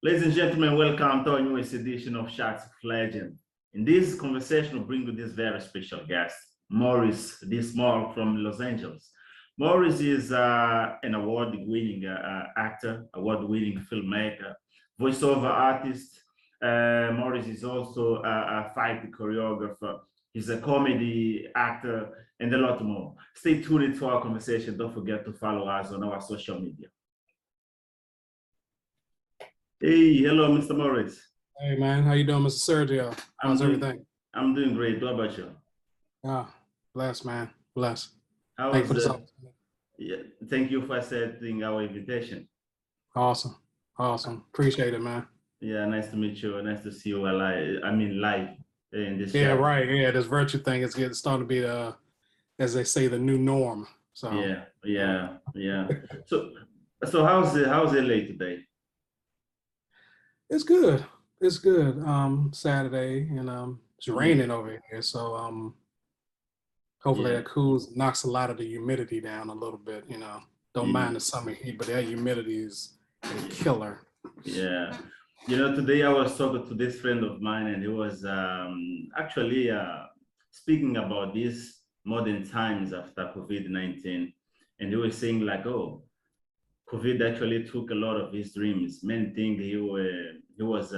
Ladies and gentlemen, welcome to our newest edition of Shots of Legend. In this conversation, we'll bring you this very special guest, Maurice this Small from Los Angeles. Maurice is an award-winning actor, award-winning filmmaker, voiceover artist. Maurice is also a fight choreographer. He's a comedy actor and a lot more. Stay tuned for our conversation. Don't forget to follow us on our social media. Hey, hello, Mr. Morris. Hey, man. How you doing, Mr. Sergio? How's everything? I'm doing great. What about you? Bless, man. Bless. Thank you for accepting our invitation. Awesome. Appreciate it, man. Yeah, nice to meet you. Nice to see you live in this Yeah, show. right. Yeah, this virtual thing is starting to be as they say, the new norm. So yeah. So how's LA today? It's good. Saturday, and it's raining over here, so hopefully that knocks a lot of the humidity down a little bit. Don't mind the summer heat, but that humidity is a killer. Yeah. Today I was talking to this friend of mine, and he was actually speaking about these modern times after COVID-19, and he was saying like, oh, COVID actually took a lot of his dreams. Many things he was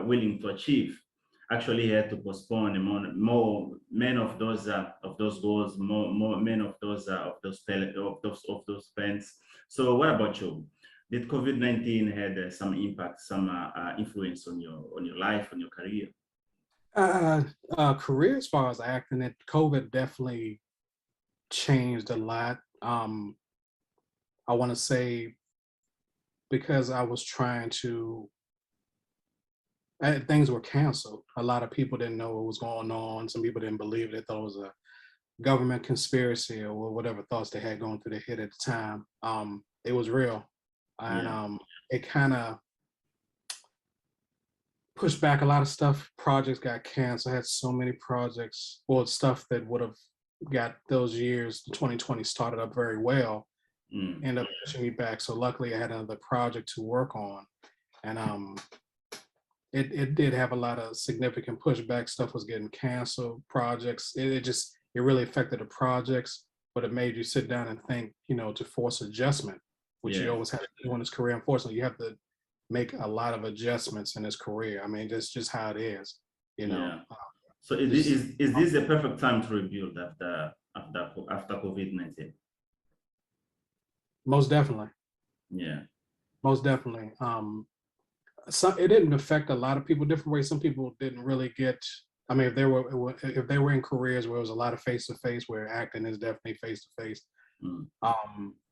willing to achieve. Actually, he had to postpone more many of those goals, more many of those plans. So, what about you? Did COVID-19 had some impact, some influence on your life, on your career? Career as far as acting, COVID definitely changed a lot. I want to say because I was trying to, things were canceled. A lot of people didn't know what was going on. Some people didn't believe it. They thought it was a government conspiracy or whatever thoughts they had going through their head at the time. It was real. And it kind of pushed back a lot of stuff. Projects got canceled. I had so many projects, stuff that would have got those years, 2020 started up very well. End up pushing me back. So luckily I had another project to work on. And it did have a lot of significant pushback. Stuff was getting canceled, projects. It really affected the projects, but it made you sit down and think, to force adjustment, which you always have to do in this career. Unfortunately, you have to make a lot of adjustments in this career. I mean, that's just how it is, So is this the perfect time to rebuild after COVID-19? Most definitely. Yeah. Most definitely. It didn't affect a lot of people different ways. Some people didn't really get. I mean, if they were in careers where it was a lot of face to face, where acting is definitely face to face,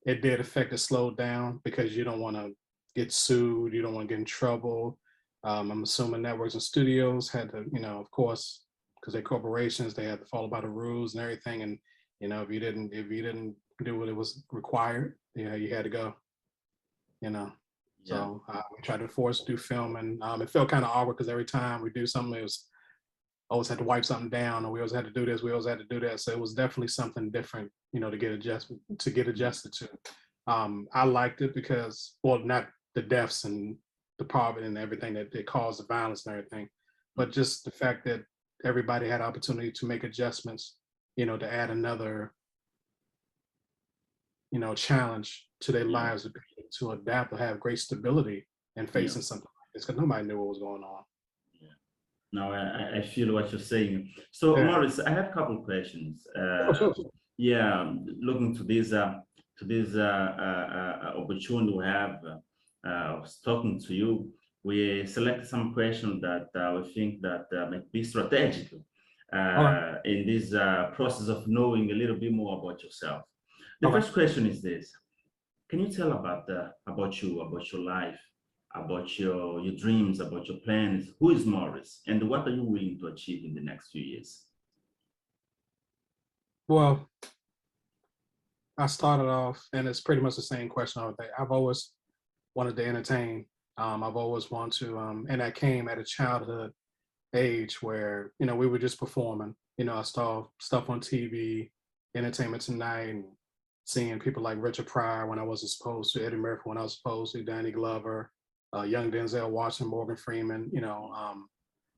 it did affect it, slowed down because you don't want to get sued, you don't want to get in trouble. I'm assuming networks and studios had to, of course, because they're corporations, they had to follow by the rules and everything. And if you didn't do what it was required, you had to go. So we tried to force to do film, and it felt kind of awkward because every time we do something, it was always had to wipe something down, or we always had to do this, we always had to do that. So it was definitely something different, to get adjusted to. I liked it because, not the deaths and the poverty and everything that caused the violence and everything, but just the fact that everybody had opportunity to make adjustments, to add another, challenge to their lives, to adapt, to have great stability and facing something like this, because nobody knew what was going on. No, I feel what you're saying. So, Maurice, I have a couple of questions. Sure. Yeah, looking to this opportunity we have of talking to you, we selected some questions that we think that might be strategic in this process of knowing a little bit more about yourself. The first question is this: can you tell about you, about your life, about your dreams, about your plans? Who is Maurice, and what are you willing to achieve in the next few years? Well, I started off, and it's pretty much the same question all day. I've always wanted to entertain. I've always wanted to, and that came at a childhood age where, we were just performing. I saw stuff on TV, Entertainment Tonight, and seeing people like Richard Pryor when I wasn't supposed to, Eddie Murphy when I was supposed to, Danny Glover, young Denzel Washington, Morgan Freeman,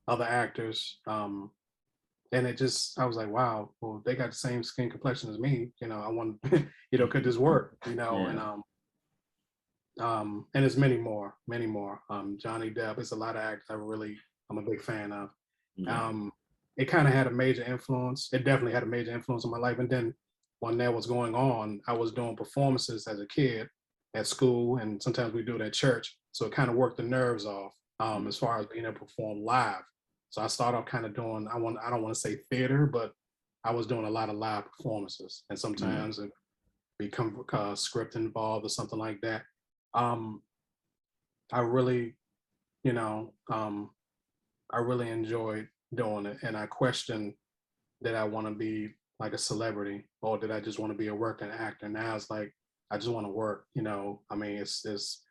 other actors. And it just, I was like, wow, well, they got the same skin complexion as me. I want, could this work? Yeah. And there's many more. Johnny Depp. It's a lot of actors I'm a big fan of. Yeah. It kind of had a major influence. It definitely had a major influence on my life. And then when that was going on, I was doing performances as a kid at school, and sometimes we do it at church. So it kind of worked the nerves off as far as being able to perform live. So I started off kind of doing, I don't want to say theater, but I was doing a lot of live performances, and sometimes it become script involved or something like that. I really, I really enjoyed doing it, and I questioned, did I want to be like a celebrity, or did I just want to be a working actor? Now it's like I just want to work. I mean, it's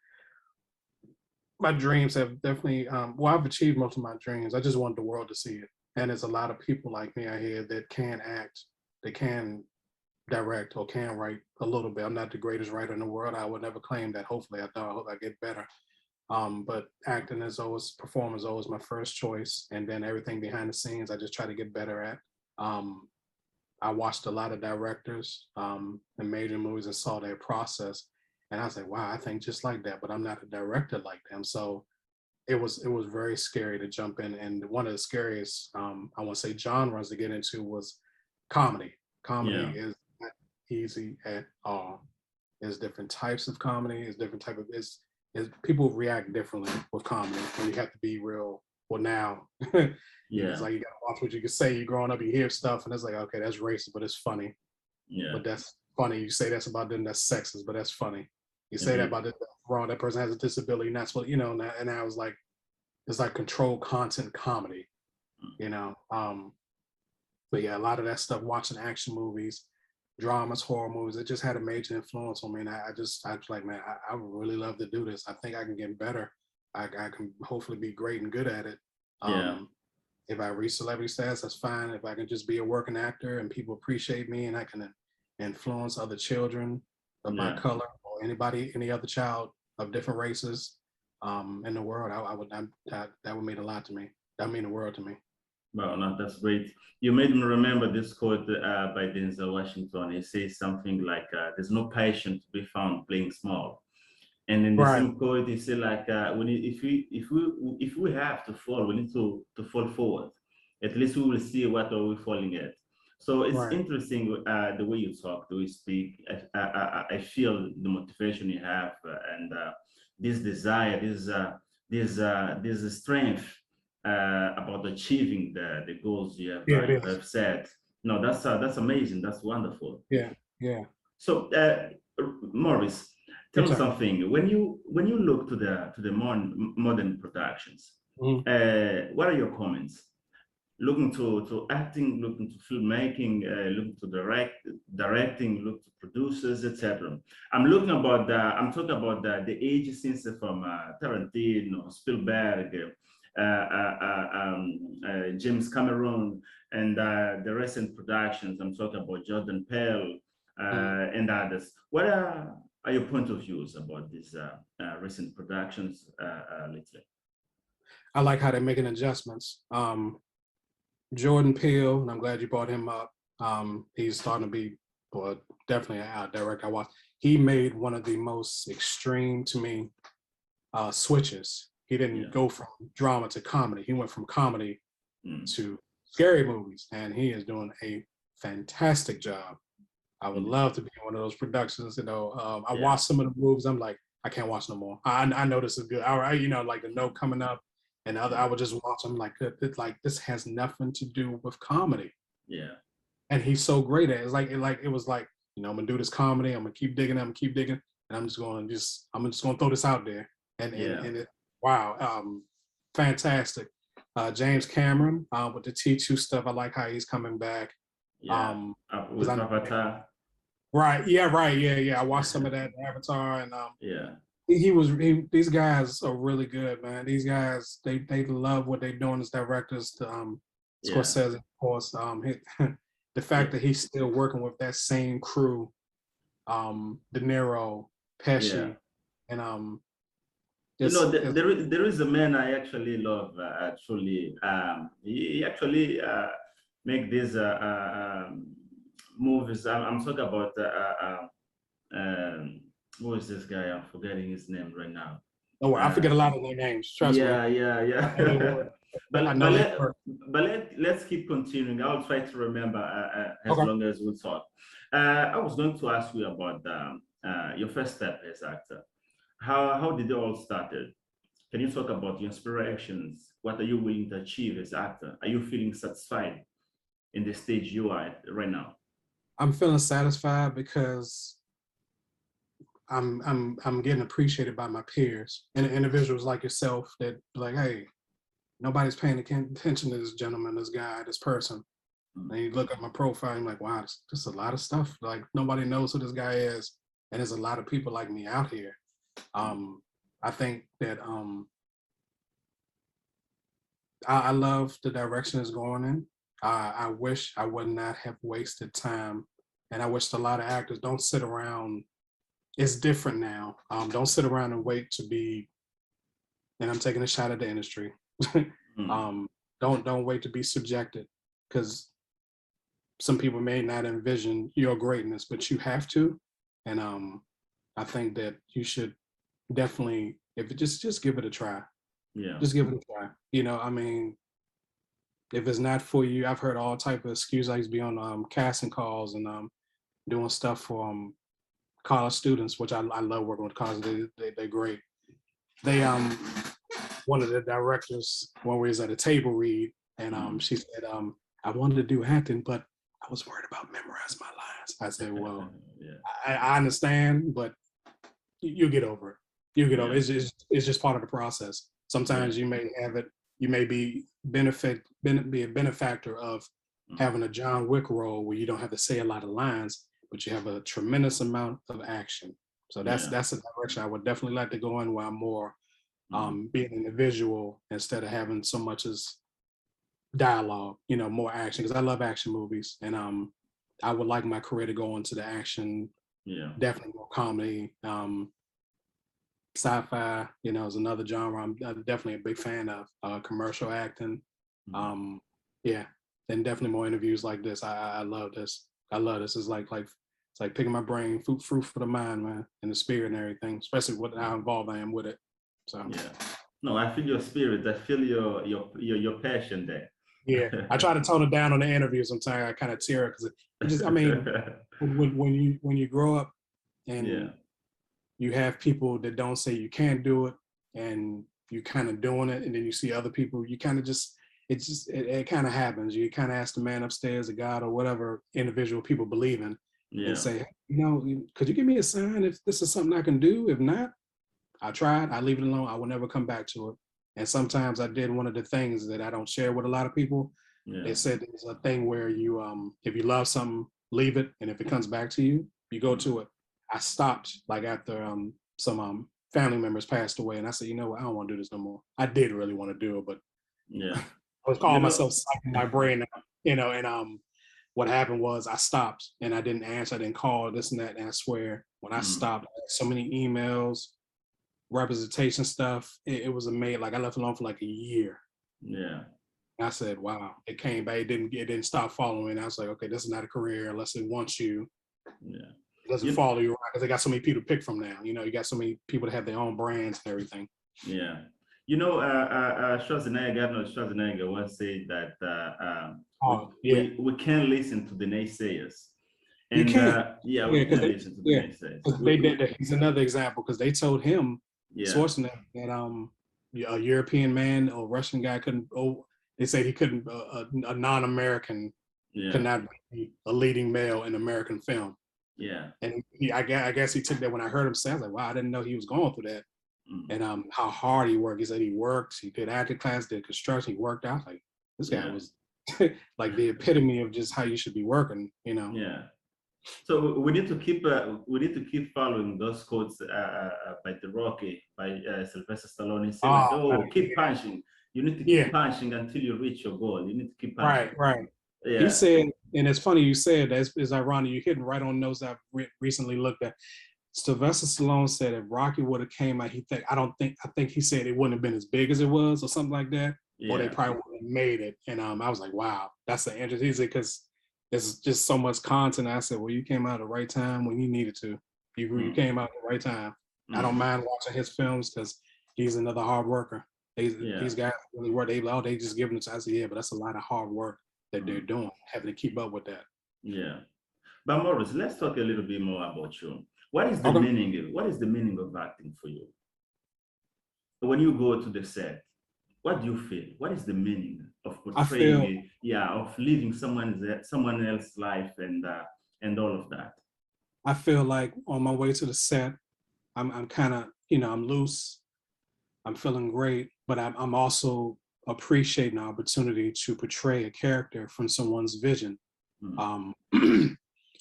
my dreams have definitely. I've achieved most of my dreams. I just want the world to see it, and there's a lot of people like me out here that can act, they can direct, or can write a little bit. I'm not the greatest writer in the world. I would never claim that. Hopefully, I don't. I hope I get better. But acting is always, performing is always my first choice. And then everything behind the scenes, I just try to get better at. I watched a lot of directors in major movies and saw their process. And I was like, wow, I think just like that, but I'm not a director like them. So it was very scary to jump in. And one of the scariest, I want to say, genres to get into was comedy. Comedy is not easy at all. There's different types of comedy. There's different type of, is people react differently with comedy, and you have to be real. Well, now it's like you gotta watch what you can say. You're growing up, you hear stuff, and it's like, okay, that's racist, but it's funny. Yeah. But that's funny. You say that's about them, that's sexist, but that's funny. You say that about this, that's wrong. That person has a disability, and that's what And I was like, it's like controlled content comedy, But yeah, a lot of that stuff. Watching action movies, dramas, horror movies, it just had a major influence on me. And I was like, man, I would really love to do this. I think I can get better. I can hopefully be great and good at it. If I reach celebrity status, that's fine. If I can just be a working actor and people appreciate me, and I can influence other children of my color, or any other child of different races in the world, that would mean a lot to me. That would mean the world to me. Well, no, that's great. You made me remember this quote by Denzel Washington. He says something like, "There's no passion to be found playing small." And in the same quote, he said, like, if we have to fall, we need to fall forward. At least we will see what are we falling at. So it's interesting the way you talk, the way you speak. I feel the motivation you have and this desire, this strength about achieving the goals you have set. No, that's amazing. That's wonderful. Yeah. So, Maurice, tell me something. When you look to the modern productions, what are your comments? Looking to acting, looking to filmmaking, looking to directing, look to producers, etc. I'm talking about the age since from Tarantino, Spielberg, James Cameron, and the recent productions. I'm talking about Jordan Peele and others. What are your point of views about these recent productions lately? I like how they're making adjustments. Jordan Peele, and I'm glad you brought him up. He's starting to be, well, definitely a director I watched. He made one of the most extreme, to me, switches. He didn't go from drama to comedy. He went from comedy to scary movies, and he is doing a fantastic job. I would love to be in one of those productions. I watched some of the movies. I'm like, I can't watch no more. I know this is good. All right, like the note coming up. And I would just watch him like this has nothing to do with comedy. Yeah. And he's so great at it. It was like, I'm gonna do this comedy, I'm gonna keep digging, and I'm just gonna throw this out there. And it, wow, fantastic. James Cameron with the T2 stuff. I like how he's coming back. With Avatar. Right, yeah. I watched some of that Avatar, and yeah. These guys are really good, man. These guys, they love what they're doing as directors. Scorsese, of course. The fact that he's still working with that same crew, De Niro, Pesci, and There is a man I actually love. Actually, he actually make these movies. I'm talking about who is this guy? I'm forgetting his name right now. Oh, I forget a lot of their names. Trust me. Yeah. I know let's keep continuing. I'll try to remember as Okay. long as we talk. I was going to ask you about your first step as actor. How did it all started? Can you talk about your inspirations? What are you willing to achieve as actor? Are you feeling satisfied in the stage you are at right now? I'm feeling satisfied because I'm getting appreciated by my peers and individuals like yourself that like, hey, nobody's paying attention to this gentleman, this guy, this person. And you look at my profile, I'm like, wow, there's a lot of stuff. Like nobody knows who this guy is, and there's a lot of people like me out here. I think that I love the direction it's going in. I wish I would not have wasted time, and I wish a lot of actors don't sit around. It's different now. Don't sit around and wait to be. And I'm taking a shot at the industry. Don't wait to be subjected, because some people may not envision your greatness, but you have to. And I think that you should definitely, if it just give it a try. Yeah. Just give it a try. You know, I mean, if it's not for you, I've heard all type of excuses. I used to be on casting calls and doing stuff for college students, which I love working with college. They're great. They one of the directors when we was at a table read, and she said, I wanted to do acting, but I was worried about memorizing my lines. I said, well, I understand, but you'll get over it. You'll get over it. It's just part of the process. Sometimes you may have it, you may be a benefactor of having a John Wick role where you don't have to say a lot of lines, but you have a tremendous amount of action. So that's a direction I would definitely like to go in, where I'm more being in the visual instead of having so much as dialogue, you know, more action, because I love action movies, and I would like my career to go into the action, definitely more comedy, sci-fi, you know, is another genre I'm definitely a big fan of, commercial acting, and definitely more interviews like this. I love this. It's like picking my brain, fruit for the mind, man, and the spirit and everything, especially with how involved I am with it. So no, I feel your spirit. I feel your passion there. Yeah, I try to tone it down on the interview sometimes. I kind of tear it because it just, I mean, when you grow up and you have people that don't say you can't do it, and you kind of doing it, and then you see other people, you kind of just, it kind of happens. You kind of ask the man upstairs, a God or whatever individual people believe in, and say, you know, could you give me a sign if this is something I can do? If not, I tried, I leave it alone. I will never come back to it. And sometimes I did one of the things that I don't share with a lot of people. They said there's a thing where you, if you love something, leave it. And if it comes back to you, you go to it. I stopped like after some family members passed away. And I said, you know what, I don't want to do this no more. I did really want to do it, but I was calling myself psyching my brain out, you know, and what happened was I stopped and I didn't answer, I didn't call, this and that. And I swear, when I stopped, I had so many emails, representation stuff, it was amazing. Like I left alone for like a year. And I said, wow, it came back. It didn't stop following. I was like, okay, this is not a career unless it wants you. It doesn't follow you around because they got so many people to pick from now. You know, you got so many people that have their own brands and everything. You know, Schwarzenegger once said that we can't listen to the naysayers. And you can't. we can't listen to the naysayers. They did that. He's another example because they told him, Schwarzenegger, that a European man or Russian guy couldn't. Oh, they said he couldn't. A non-American could not be a leading male in American film. And I guess he took that. When I heard him say, I was like, wow, I didn't know he was going through that. And how hard he worked. He said he worked. He did acting class, did construction. He worked out. Like this guy was like the epitome of just how you should be working. You know. So we need to keep following those quotes by The Rocky, by Sylvester Stallone. Saying, keep punching. You need to keep punching until you reach your goal. You need to keep punching. Right. He said, and it's funny you said that. It's ironic. You're hitting right on those I've recently looked at. Sylvester Stallone said if Rocky would have came out, I think he said it wouldn't have been as big as it was or something like that, or they Yeah. probably would have made it. And I was like, wow, that's the interesting because there's just so much content. I said, well, you came out at the right time when you needed to. You came out at the right time. I don't mind watching his films because he's another hard worker. These guys really work. They just giving it to us. Yeah, but that's a lot of hard work that they're doing, having to keep up with that. Yeah. But Morris, let's talk a little bit more about you. What is the Okay. meaning? What is the meaning of acting for you? When you go to the set, what do you feel? What is the meaning of portraying, of living someone else's life and all of that? I feel like on my way to the set, I'm kind of, I'm loose. I'm feeling great, but I'm also appreciating the opportunity to portray a character from someone's vision.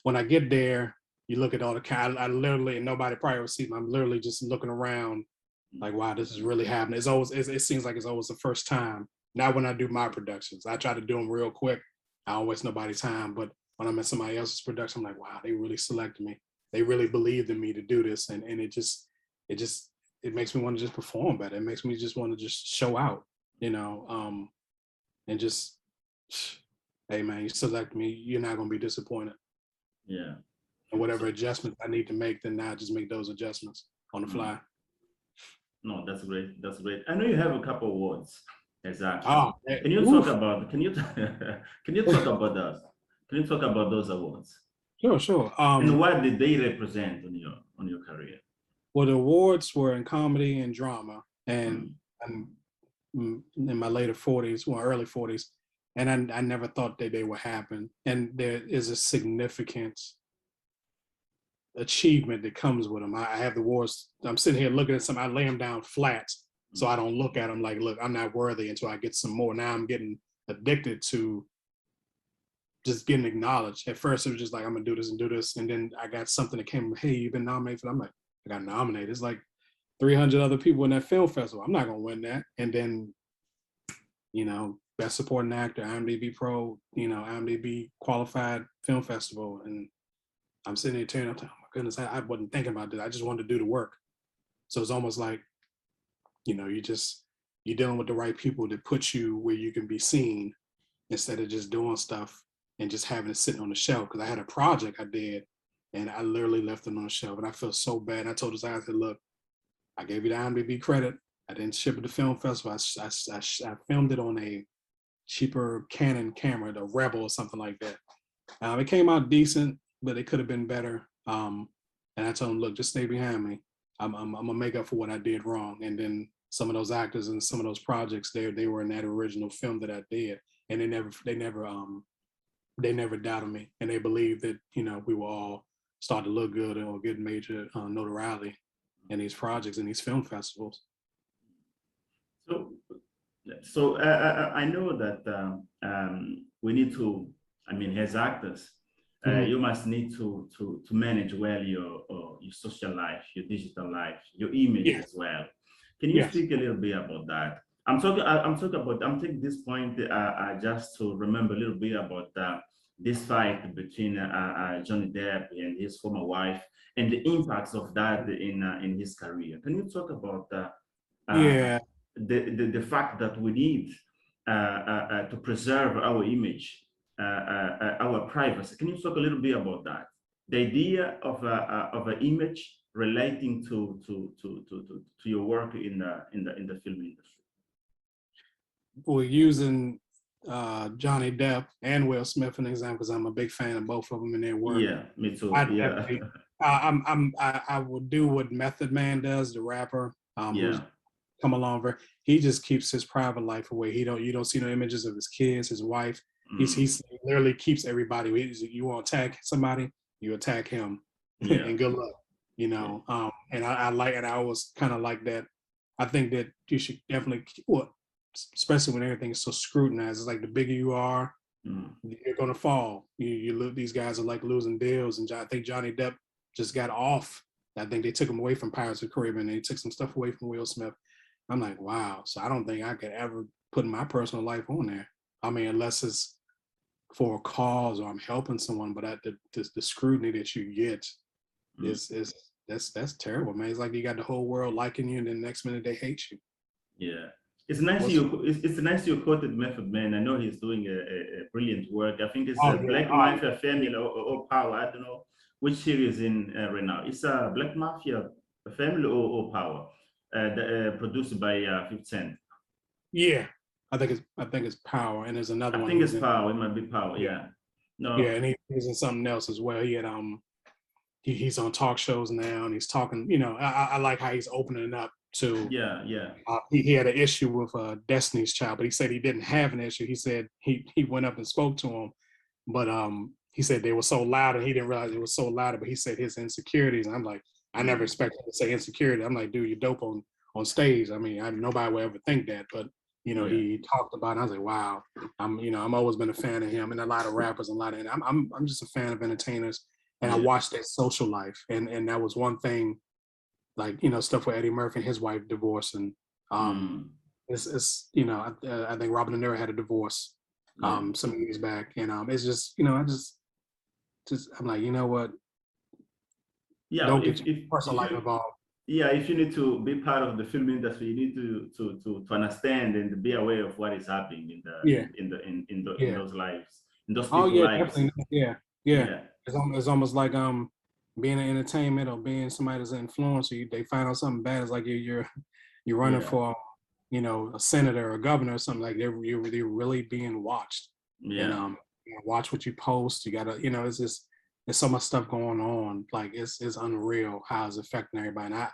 When I get there, you look at all the I literally, and nobody probably will see me, I'm literally just looking around like, wow, this is really happening. It seems like it's always the first time. Not when I do my productions. I try to do them real quick. I don't waste nobody's time, but when I'm in somebody else's production, I'm like, wow, they really selected me. They really believed in me to do this. And it makes me want to just perform better. It makes me just want to just show out, and just, hey man, you select me, you're not gonna be disappointed. Yeah. And whatever adjustments I need to make, then I just make those adjustments on the fly. No, that's great. That's great. I know you have a couple awards. Exactly. Oh, can you talk about can you talk about those? Can you talk about those awards? Sure. And what did they represent on your career? Well, the awards were in comedy and drama, and I'm in my later 40s, well, early 40s, and I never thought that they would happen. And there is a significant achievement that comes with them. I have the awards. I'm sitting here looking at some. I lay them down flat, so I don't look at them like, look, I'm not worthy until I get some more. Now I'm getting addicted to just getting acknowledged. At first, it was just like, I'm gonna do this and do this, and then I got something that came. Hey, you've been nominated for. I'm like, I got nominated. It's like 300 other people in that film festival. I'm not gonna win that. And then, best supporting actor, IMDb Pro, IMDb qualified film festival, and I'm sitting there turning up. Oh my goodness, I wasn't thinking about this. I just wanted to do the work. So it's almost like, you're dealing with the right people that put you where you can be seen instead of just doing stuff and just having it sitting on the shelf. Because I had a project I did, and I literally left it on the shelf, and I feel so bad. And I told this guy, I said, look, I gave you the IMDb credit. I didn't ship it to film festival. I filmed it on a cheaper Canon camera, the Rebel or something like that. It came out decent, but it could have been better. And I told him, look, just stay behind me. I'm gonna make up for what I did wrong. And then some of those actors and some of those projects, they were in that original film that I did, and they never doubted me, and they believed that we will all start to look good or get major notoriety in these projects and these film festivals. So I know that we need to. I mean, as actors, you must need to manage well your social life, your digital life, your image as well. Can you speak a little bit about that? I'm taking this point just to remember a little bit about this fight between Johnny Depp and his former wife and the impacts of that in his career. Can you talk about the fact that we need to preserve our image, our privacy? Can you talk a little bit about that? The idea of an image relating to your work in the film industry. We're using Johnny Depp and Will Smith an example because I'm a big fan of both of them in their work. Yeah, me too. I would do what Method Man does, the rapper. Who's come along. He just keeps his private life away. You don't see no images of his kids, his wife. He literally keeps everybody. You want to attack somebody, you attack him, and good luck. And I always kind of like that. I think that you should definitely, especially when everything is so scrutinized. It's like the bigger you are, you're gonna fall. These guys are like losing deals, and I think Johnny Depp just got off. I think they took him away from Pirates of the Caribbean. They took some stuff away from Will Smith. I'm like, wow. So I don't think I could ever put my personal life on there. I mean, unless it's for a cause or I'm helping someone, but the scrutiny that you get is that's terrible, man. It's like you got the whole world liking you, and then the next minute they hate you. Yeah, it's nice it's nice you quoted Method Man. I know he's doing a brilliant work. I think it's Oh a yeah, Black Mafia Family or Power. I don't know which series in right now. It's a Black Mafia Family or Power, produced by 50 Cent. yeah. I think it's Power, and there's another I one think he's it's in. Power. It might be Power. Yeah, Yeah. No. yeah, and he's in something else as well. He had he's on talk shows now, and he's talking. You know, I like how he's opening up to. Yeah. Yeah. He had an issue with Destiny's Child, but he said he didn't have an issue. He said he went up and spoke to him, but he said they were so loud, and he didn't realize it was so loud. But he said his insecurities, and I'm like, I never expected him to say insecurity. I'm like, dude, you're dope on stage. I mean, nobody would ever think that, but you know, he talked about it. And I was like, wow, I'm always been a fan of him, and a lot of rappers, and a lot of, and I'm just a fan of entertainers, and I watched their social life, and that was one thing, like, you know, stuff with Eddie Murphy and his wife divorced, and it's you know, I think Robin De Niro had a divorce some years back, and it's just, you know, I just I'm like, you know what, don't get your personal life involved. Yeah, if you need to be part of the film industry, you need to understand and be aware of what is happening in those lives, in those people's lives. Definitely. Yeah. It's almost like being in entertainment or being somebody that's an influencer. They find out something bad. It's like you're running for, you know, a senator or a governor or something. Like you're really being watched. Yeah. And you know, watch what you post. You gotta, you know, it's just, there's so much stuff going on. Like it's unreal how it's affecting everybody. And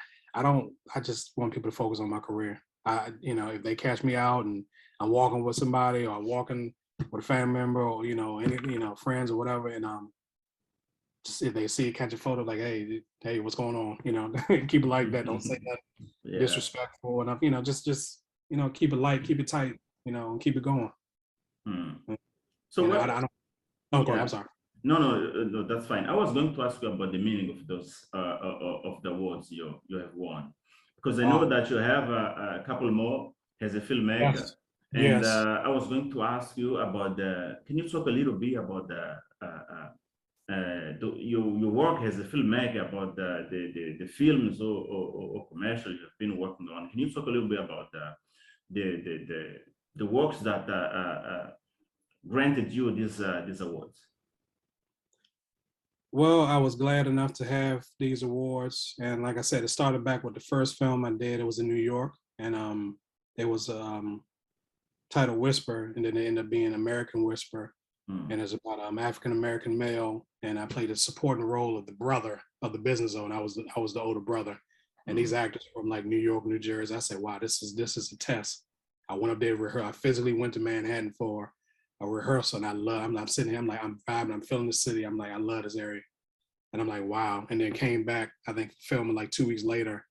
I just want people to focus on my career. You know, if they catch me out and I'm walking with somebody, or I'm walking with a family member, or, you know, any, you know, friends or whatever, and just if they see it, catch a photo, like, hey, what's going on? You know, keep it like that. Don't say that disrespectful enough. You know, just you know, keep it light, keep it tight. You know, and keep it going. So I don't. Oh, go ahead. I'm sorry. No, that's fine. I was going to ask you about the meaning of those of the awards you have won, because I know that you have a couple more as a filmmaker. Yes. And I was going to ask you about can you talk a little bit about your work as a filmmaker, about the films or commercials you've been working on? Can you talk a little bit about the works that granted you these awards? Well, I was glad enough to have these awards, and like I said, it started back with the first film I did. It was in New York, and it was titled Whisper, and then it ended up being American Whisper, and it's about African American male, and I played a supporting role of the brother of the business owner. I was the older brother, and these actors from like New York, New Jersey. I said, wow, this is a test. I went up there to rehearse. I physically went to Manhattan for a rehearsal, and I'm sitting here, I'm like, I'm vibing, I'm feeling the city. I'm like, I love this area. And I'm like, wow. And then came back, I think filming like 2 weeks later.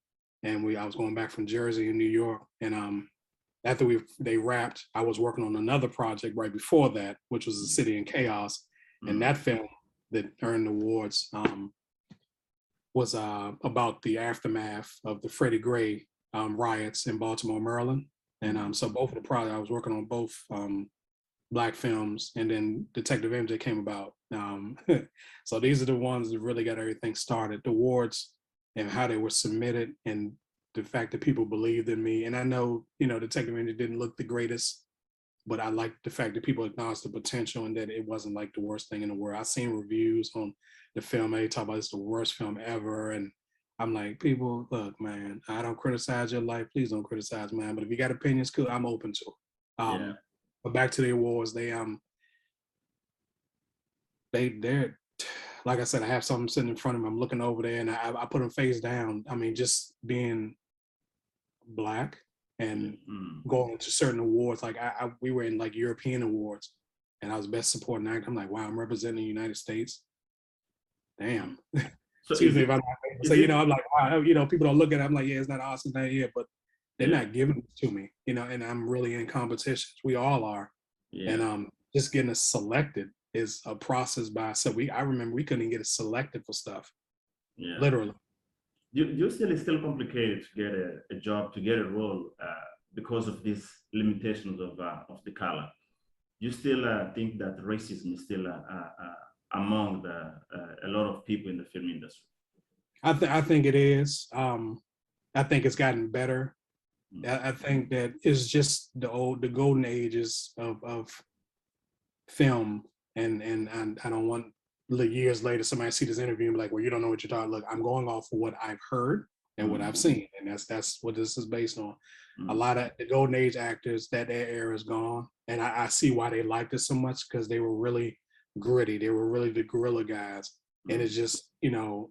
And I was going back from Jersey and New York. And after they wrapped, I was working on another project right before that, which was The City in Chaos. And that film that earned awards was about the aftermath of the Freddie Gray riots in Baltimore, Maryland. And so both of the projects, I was working on both Black films, and then Detective MJ came about. So these are the ones that really got everything started. The awards and how they were submitted, and the fact that people believed in me. And I know, you know, Detective MJ didn't look the greatest, but I liked the fact that people acknowledged the potential and that it wasn't like the worst thing in the world. I've seen reviews on the film, they talk about it's the worst film ever. And I'm like, people, look, man, I don't criticize your life. Please don't criticize mine. But if you got opinions, cool, I'm open to it. But back to the awards, they're like I said, I have something sitting in front of me. I'm looking over there, and I put them face down. I mean, just being Black and going to certain awards, like we were in like European awards, and I was best supporting actor. I'm like, wow, I'm representing the United States. Damn. So excuse me if I'm not say, you know, I'm like, wow, you know, people don't look at it. I'm like, yeah, it's not awesome, not here, but they're not giving it to me, you know, and I'm really in competitions. We all are. And just getting us selected is a process so I remember we couldn't even get us selected for stuff. Literally. You it's still complicated to get a job, to get a role because of these limitations of the color. You still think that racism is still among a lot of people in the film industry? I think it is. I think it's gotten better. I think that it's just the golden ages of film, and I don't want years later somebody see this interview and be like, well, you don't know what you're talking. Look, I'm going off of what I've heard and what I've seen, and that's what this is based on. A lot of the golden age actors, that their era is gone, and I see why they liked it so much, because they were really gritty. They were really the guerrilla guys, and it's just, you know,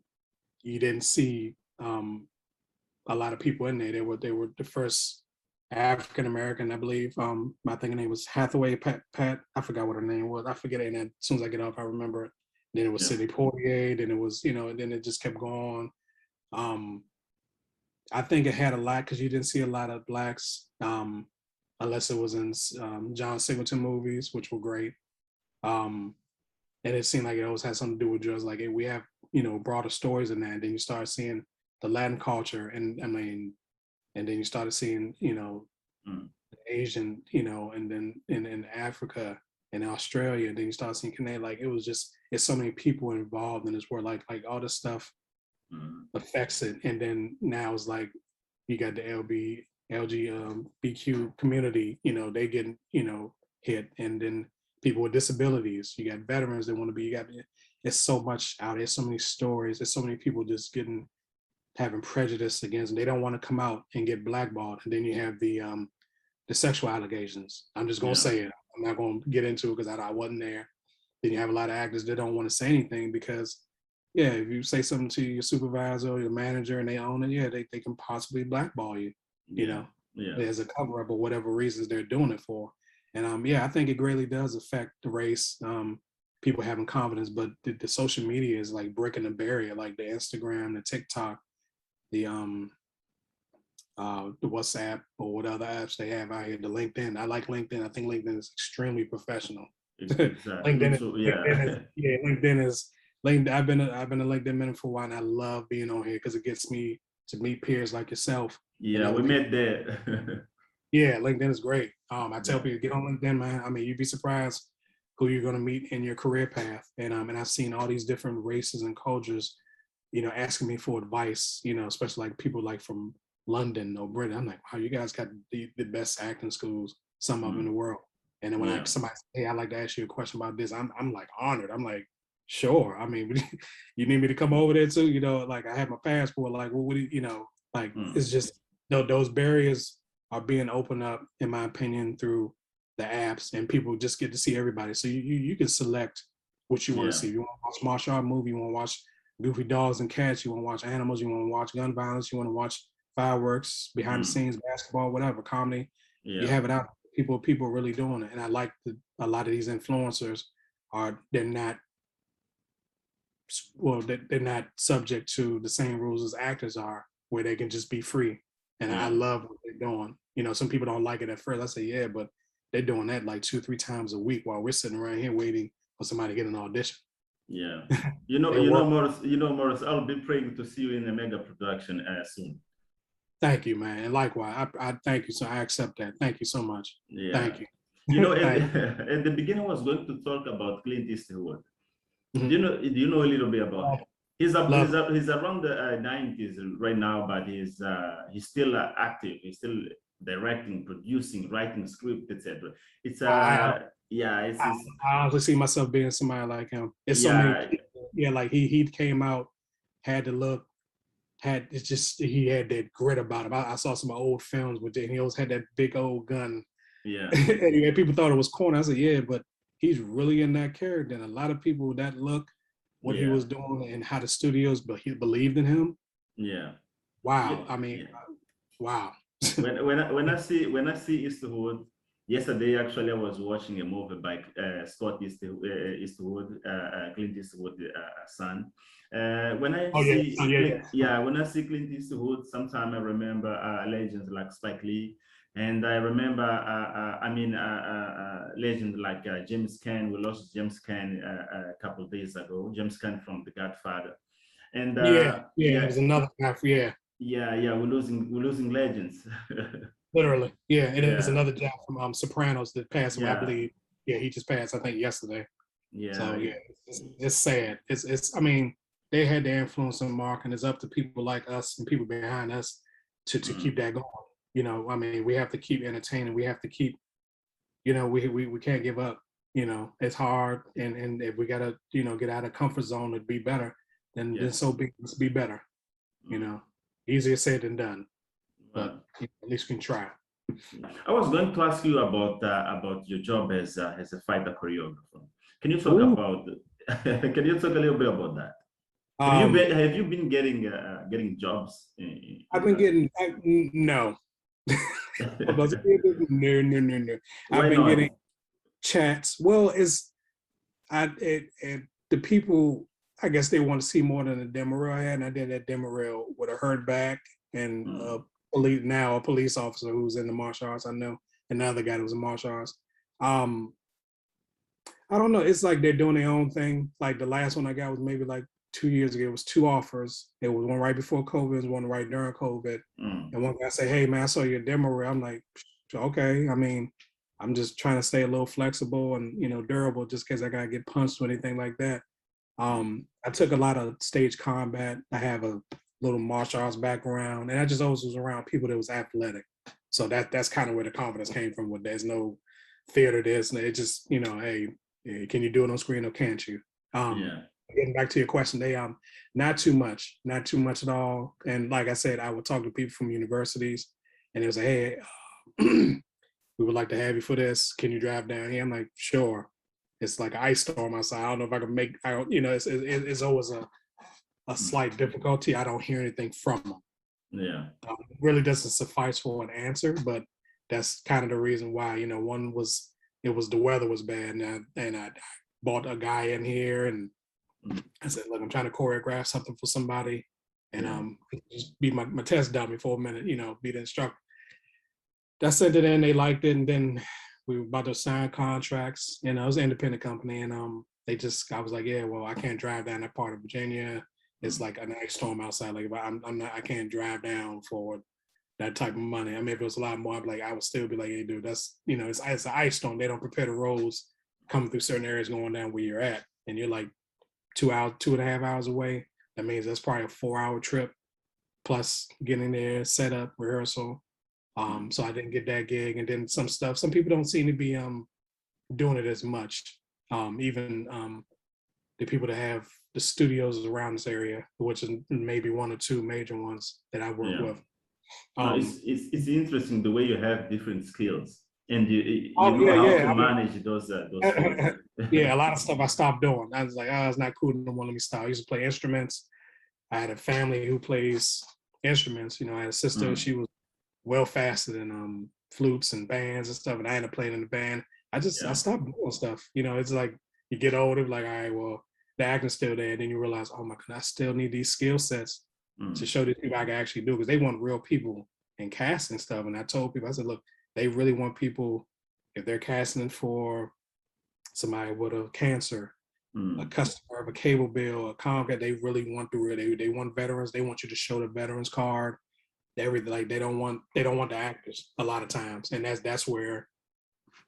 you didn't see a lot of people in there. They were the first African American, I believe. I think her name was Hathaway Pat. I forgot what her name was. I forget it, and as soon as I get off, I remember it. Then it was Sidney Poitier. Then it was, you know, and then it just kept going. I think it had a lot because you didn't see a lot of blacks, unless it was in John Singleton movies, which were great. And it seemed like it always had something to do with drugs. Like, we have, you know, broader stories in that. And then you start seeing the Latin culture, and I mean, and then you started seeing, you know, Asian, you know, and then in Africa and Australia, and then you start seeing Canada. Like, it was just, it's so many people involved in this world. Like all this stuff affects it. And then now it's like you got the LGBTQ community, you know, they getting, you know, hit, and then people with disabilities, you got veterans that want to be, you got, it's so much out there, so many stories, there's so many people just having prejudice against, and they don't want to come out and get blackballed. And then you have the sexual allegations. I'm just gonna say it. I'm not gonna get into it because I wasn't there. Then you have a lot of actors that don't want to say anything because, yeah, if you say something to your supervisor or your manager and they own it, they can possibly blackball you, you know, as a cover up or whatever reasons they're doing it for. And I think it greatly does affect the race, people having confidence, but the social media is like breaking the barrier, like the Instagram, the TikTok, the WhatsApp, or what other apps they have out here, the LinkedIn. I like LinkedIn. I think LinkedIn is extremely professional. Exactly. LinkedIn is I've been a LinkedIn member for a while, and I love being on here because it gets me to meet peers like yourself. Yeah, we met there. Yeah, LinkedIn is great. I tell people, get on LinkedIn, man. I mean, you'd be surprised who you're going to meet in your career path. And I've seen all these different races and cultures, you know, asking me for advice, you know, especially like people like from London or Britain. I'm like, wow, you guys got the best acting schools, some of them in the world. And then when somebody say, hey, I'd like to ask you a question about this, I'm like honored. I'm like, sure. I mean, you need me to come over there too? You know, like, I have my passport. Like, well, what do you know? Like, it's just, those barriers are being opened up, in my opinion, through the apps, and people just get to see everybody. So you can select what you want to see. You want to watch martial art movie, you want to watch goofy dogs and cats, you want to watch animals, you want to watch gun violence, you want to watch fireworks, behind the scenes, basketball, whatever, comedy. You have it out. People are really doing it. And I like a lot of these influencers they're not subject to the same rules as actors are, where they can just be free. And I love what they're doing. You know, some people don't like it at first. I say, yeah, but they're doing that like 2-3 times a week while we're sitting around here waiting for somebody to get an audition. Yeah. Morris, I'll be praying to see you in a mega production soon. Thank you, man. And likewise, I thank you. So I accept that. Thank you so much. Yeah. Thank you. You know, at the beginning, I was going to talk about Clint Eastwood. Do you know a little bit about him? He's around the 90s right now, but he's still active. He's still directing, producing, writing script, etc. It's I honestly see myself being somebody like him. It's so many people. Yeah, like he came out, had the look, he had that grit about him. I saw some old films with it, and he always had that big old gun. Yeah. And people thought it was corny. I said, yeah, but he's really in that character. And a lot of people, that look, what he was doing, and how the studios believed in him. Yeah. Wow. I mean, wow. when I see Eastwood, yesterday actually I was watching a movie by Scott Eastwood, Clint Eastwood's son. When I see Clint Eastwood, sometimes I remember legends like Spike Lee, and I remember legends like James Caan. We lost James Caan a couple of days ago. James Caan from The Godfather, and there's another guy. We're losing legends. Literally, and there's another guy from Sopranos that passed away. I believe, he just passed, I think, yesterday. So it's sad. It's I mean, they had the influence on Mark, and it's up to people like us and people behind us to keep that going. You know, I mean, we have to keep entertaining. We have to keep, you know, we can't give up. You know, it's hard, and if we gotta, you know, get out of comfort zone to be better, then so let's be better. You know, easier said than done, but at least we can try. I was going to ask you about your job as a fighter choreographer. Can you talk about? Can you talk a little bit about that? Have you been getting jobs? I've been getting no. No. I've been getting chats. Well, the people, I guess they want to see more than a demo reel I had, and I did that demo reel with a hurt back and a police officer who's in the martial arts. I know another guy that was in martial arts. I don't know. It's like they're doing their own thing. Like the last one I got was maybe like 2 years ago. It was 2 offers. It was one right before COVID, it was one right during COVID. And one guy said, "Hey man, I saw your demo reel." I'm like, okay. I mean, I'm just trying to stay a little flexible and, you know, durable, just in case I gotta get punched or anything like that. I took a lot of stage combat. I have a little martial arts background, and I just always was around people that was athletic. So that's kind of where the confidence came from. Where there's no fear to this, and it just, you know, hey, can you do it on screen or can't you? Getting back to your question, they not too much at all. And like I said, I would talk to people from universities, and it was like, hey, we would like to have you for this. Can you drive down here? I'm like, sure. It's like an ice storm outside. I don't know if I can make. You know, it's always a slight difficulty. I don't hear anything from them. Yeah, it really doesn't suffice for an answer, but that's kind of the reason why. You know, one was the weather was bad, and I bought a guy in here, and I said, look, I'm trying to choreograph something for somebody, and just be my test dummy for a minute. You know, be the instructor. I sent it in, they liked it, and then we were about to sign contracts. You know, it was an independent company, and I was like, yeah, well, I can't drive down that part of Virginia. It's like an ice storm outside. Like, if I can't drive down for that type of money. I mean, if it was a lot more, I'd be like, I would still be like, hey, dude, that's, you know, it's an ice storm. They don't prepare the roads coming through certain areas going down where you're at, and you're like 2.5 hours away. That means that's probably a 4-hour trip plus getting there, set up, rehearsal. So I didn't get that gig, and then some people don't seem to be doing it as much. Even the people that have the studios around this area, which is maybe 1 or 2 major ones that I work with. It's interesting the way you have different skills, and you know how to manage those skills. Yeah, a lot of stuff I stopped doing. I was like, oh, it's not cool no more. Let me stop. I used to play instruments. I had a family who plays instruments. You know, I had a sister. She was well faster than flutes and bands and stuff, and I ended up playing in the band. I stopped doing stuff. You know, it's like you get older, like, all right, well, the acting's still there, and then you realize, oh my God, I still need these skill sets to show these people I can actually do, because they want real people in casting stuff. And I told people, I said, look, they really want people, if they're casting for somebody with a cancer, a customer of a cable bill, a Comcast, they really want they want veterans. They want you to show the veterans card. Everything, like they don't want the actors a lot of times, and that's where,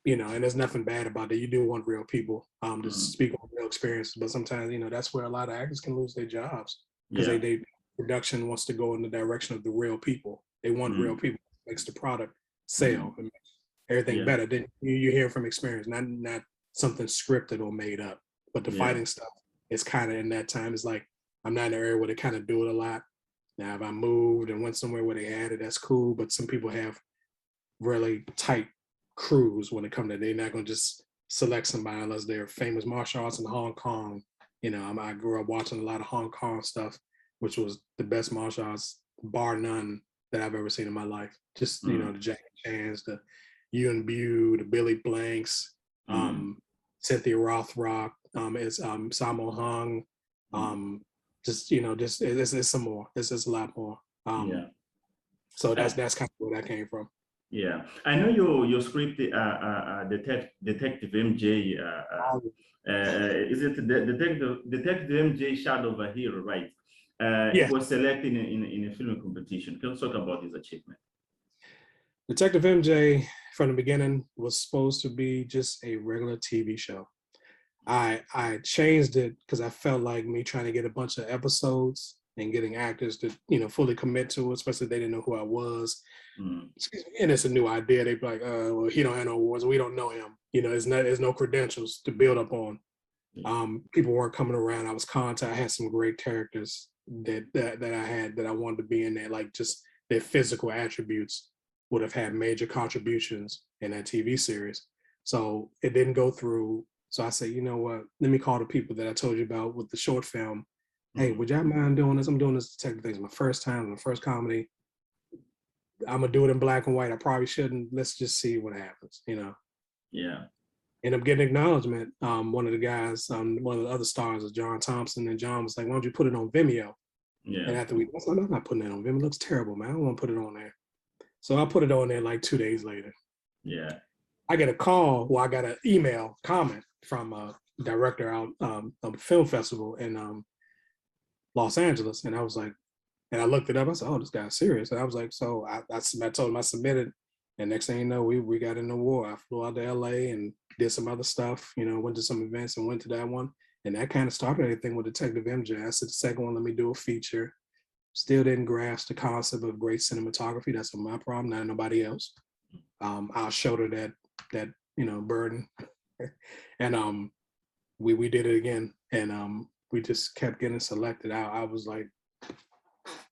you know, and there's nothing bad about it. You do want real people to speak on real experiences, but sometimes, you know, that's where a lot of actors can lose their jobs, because they production wants to go in the direction of the real people. They want real people. It makes the product sell and everything better. Then you hear from experience, not something scripted or made up. But the fighting stuff is kind of in that time. It's like I'm not in an area where they kind of do it a lot. Now, if I moved and went somewhere where they had it, that's cool. But some people have really tight crews when it comes to, they're not going to just select somebody unless they're famous martial arts in Hong Kong. You know, I grew up watching a lot of Hong Kong stuff, which was the best martial arts, bar none, that I've ever seen in my life. Just, you know, the Jackie Chans, the Yuen Biu, the Billy Blanks, Cynthia Rothrock, it's Sammo Hung, just, you know, just it's some more. It's just a lot more. So that's kind of where that came from. Yeah, I know your script, Detective MJ. Is it Detective MJ Shadow of a Hero, right? It was selected in a film competition. Can you talk about his achievement? Detective MJ, from the beginning, was supposed to be just a regular TV show. I changed it because I felt like me trying to get a bunch of episodes and getting actors to, fully commit to it, especially if they didn't know who I was. And it's a new idea. They'd be like, well, he don't have no awards. We don't know him. There's no credentials to build up on. People weren't coming around. I was I had some great characters that I had that I wanted to be in there. Like just their physical attributes would have had major contributions in that TV series. So it didn't go through. So I said, you know what? Let me call the people that I told you about with the short film. Hey, would y'all mind doing this? I'm doing this detective thing. It's my first time, my first comedy. I'm gonna do it in black and white. I probably shouldn't. Let's just see what happens. Yeah. End up getting acknowledgement. One of the guys, one of the other stars is John Thompson, and John was like, "Why don't you put it on Vimeo?" Yeah. And after I was like, "I'm not putting it on Vimeo. It looks terrible, man. I don't want to put it on there." So I put it on there like 2 days later. Yeah. I get a call. Well, I got an email comment from a director out of a film festival in Los Angeles, and I was like, and I looked it up. I said, "Oh, this guy's serious." And I was like, so I told him I submitted, and next thing you know, we got in the war. I flew out to LA and did some other stuff. Went to some events and went to that one, and that kind of started everything with Detective MJ. I said, the second one, let me do a feature. Still didn't grasp the concept of great cinematography. That's my problem, not nobody else. I'll shoulder that burden, and we did it again, and we just kept getting selected. I was like,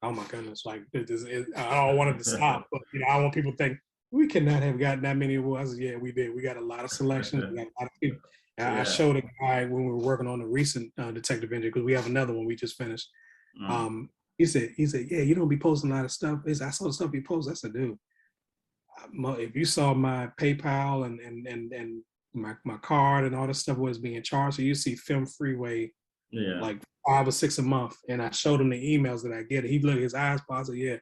oh my goodness, like I don't want it to stop, but I want people to think we cannot have gotten that many awards. Yeah, we did. We got a lot of selections. We got a lot of people. Yeah. I showed a guy when we were working on the recent Detective Engine, because we have another one we just finished. He said, yeah, you don't be posting a lot of stuff. I saw the stuff you post. I said, dude, if you saw my PayPal and my card and all this stuff was being charged, so you see Film Freeway, like 5 or 6 a month, and I showed him the emails that I get. He looked, his eyes paused. Yeah,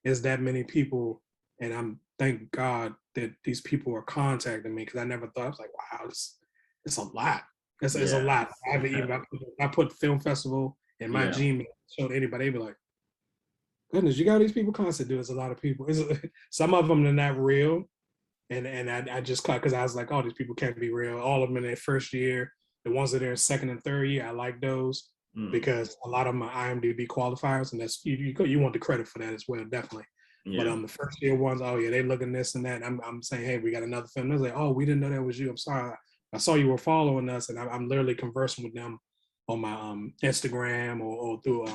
it's that many people, and I'm thank God that these people are contacting me, because I never thought. I was like, wow, it's a lot. It's a lot. I have an email. I put film festival in my Gmail. Showed anybody, they'd be like, goodness, you got these people constantly. There's a lot of people. Some of them are not real, and I just caught, because I was like, oh, these people can't be real. All of them in their first year. The ones that are in second and third year, I like those, because a lot of them are IMDb qualifiers, and that's you want the credit for that as well, definitely. Yeah. But the first year ones, oh yeah, they looking this and that. I'm saying, hey, we got another film. They're like, oh, we didn't know that was you. I'm sorry. I saw you were following us, and I'm literally conversing with them on my Instagram or through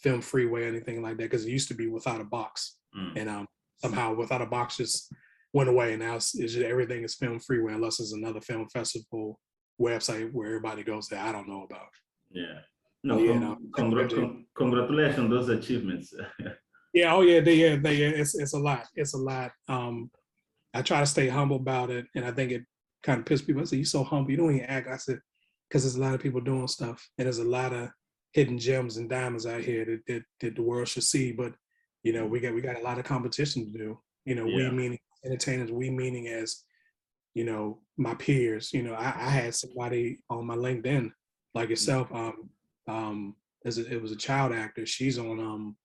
Film Freeway or anything like that, because it used to be Without a Box, and somehow Without a Box just went away, and now it's just, everything is Film Freeway, unless it's another film festival website where everybody goes that I don't know about. Yeah. No, congratulations, those achievements. Yeah, oh yeah, it's a lot. It's a lot. I try to stay humble about it, and I think it kind of pissed people. I said, "You're so humble. You don't even act." I said, "Because there's a lot of people doing stuff, and there's a lot of hidden gems and diamonds out here that the world should see." But we got a lot of competition to do. We meaning entertainers. We meaning as my peers. I had somebody on my LinkedIn like yourself. It was a child actor. She's on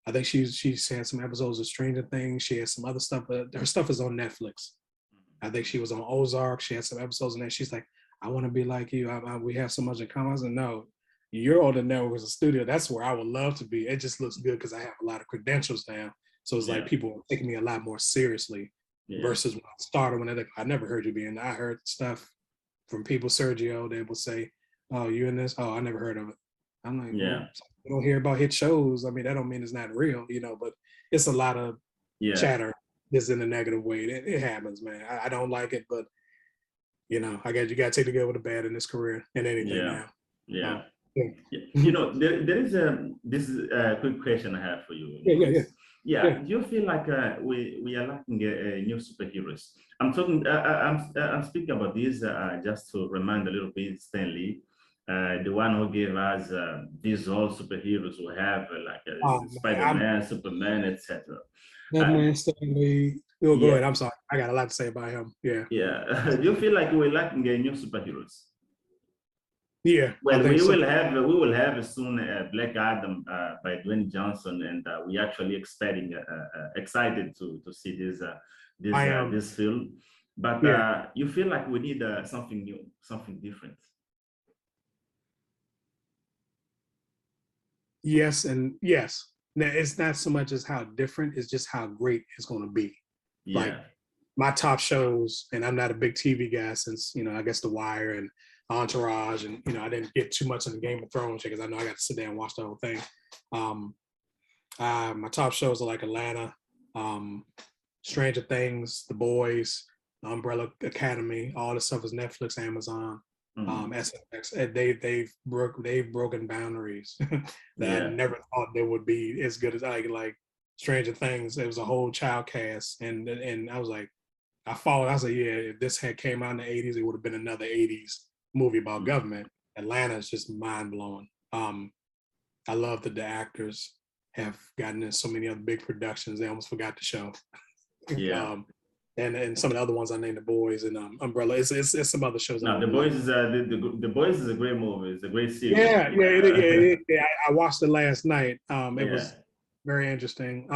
I think she's had some episodes of Stranger Things. She has some other stuff, but her stuff is on Netflix. I think she was on Ozark. She had some episodes in there. She's like, I want to be like you. We have so much in common. I said, no, you're on the network as a studio. That's where I would love to be. It just looks good because I have a lot of credentials now. So it's like people are taking me a lot more seriously versus when I started, when they're like, I never heard you be in. I heard stuff from people, Sergio, they will say, oh, you in this? Oh, I never heard of it. I'm like, well, you don't hear about hit shows. I mean, that don't mean it's not real, but it's a lot of chatter that's in a negative way. It happens, man. I don't like it, but you got to take the good with the bad in this career and anything now. Yeah. There is this is a quick question I have for you. Yeah. Do you feel like we are lacking new superheroes? I'm talking. I'm speaking about this just to remind a little bit, Stan Lee. The one who gave us these all superheroes who have Spider-Man, Superman, etc. That man, Stanley. Go ahead. I'm sorry. I got a lot to say about him. Yeah. Yeah. Do you feel like we're lacking new superheroes? Yeah. Well, we will have soon Black Adam by Dwayne Johnson, and we actually excited to see this film. But you feel like we need something new, something different. Yes, and yes. Now it's not so much as how different, it's just how great it's going to be. Like Yeah. my top shows, and I'm not a big TV guy since, I guess The Wire and Entourage, and I didn't get too much in the Game of Thrones because I know I got to sit there and watch the whole thing. Um, my top shows are like Atlanta, um, Stranger Things, The Boys, Umbrella Academy. All this stuff is Netflix, Amazon, SFX. They've broken boundaries that I Yeah. never thought they would be as good as like Stranger Things. It was a whole child cast, and I was like, I followed. I was like, yeah, if this had came out in the '80s, it would have been another '80s movie about government. Atlanta is just mind blowing. I love that the actors have gotten in so many other big productions. They almost forgot the show. Yeah. And some of the other ones I named, The Boys and Umbrella. It's some other shows I Now, The really Boys like. is the Boys is a great movie. It's a great series. Yeah. I watched it last night. It Yeah. was very interesting.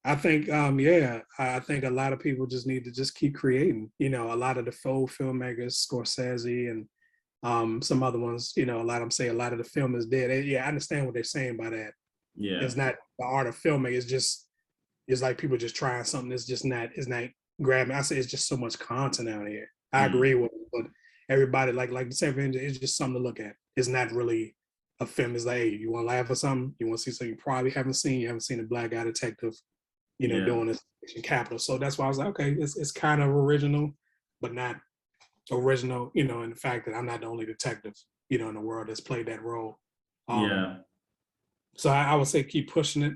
I think a lot of people just need to just keep creating. A lot of the faux filmmakers, Scorsese and some other ones, a lot of them say a lot of the film is dead. Yeah, I understand what they're saying by that. Yeah. It's not the art of filmmaking. It's like people just trying something that's just not, it's not grabbing. I say it's just so much content out here. I agree with it, but everybody like the same thing, it's just something to look at. It's not really a film. It's like, hey, you want to laugh at something? You want to see something you probably haven't seen? You haven't seen a black guy detective, Yeah. doing this in Capital. So that's why I was like, okay, it's kind of original, but not original, in the fact that I'm not the only detective, in the world that's played that role. Yeah. So I would say keep pushing it.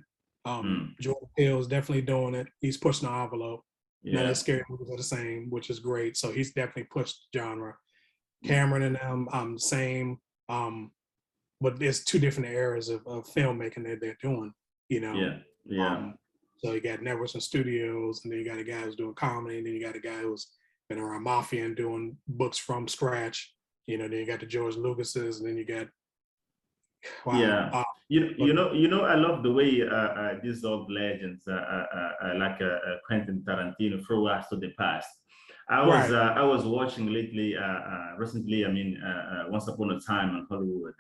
Mm. Jordan Peele is definitely doing it. He's pushing the envelope. None of the Yeah. scary movies are the same, which is great. So he's definitely pushed the genre. Cameron and them, same. But there's two different eras of filmmaking that they're doing, you know. Yeah. Yeah. So you got networks and studios, and then you got a guy who's doing comedy, and then you got a guy who's been around mafia and doing books from scratch. Then you got the George Lucases, and then you got Yeah. wow. I love the way these old legends like Quentin Tarantino throw us to the past. Right. I was watching recently. I mean, Once Upon a Time in Hollywood.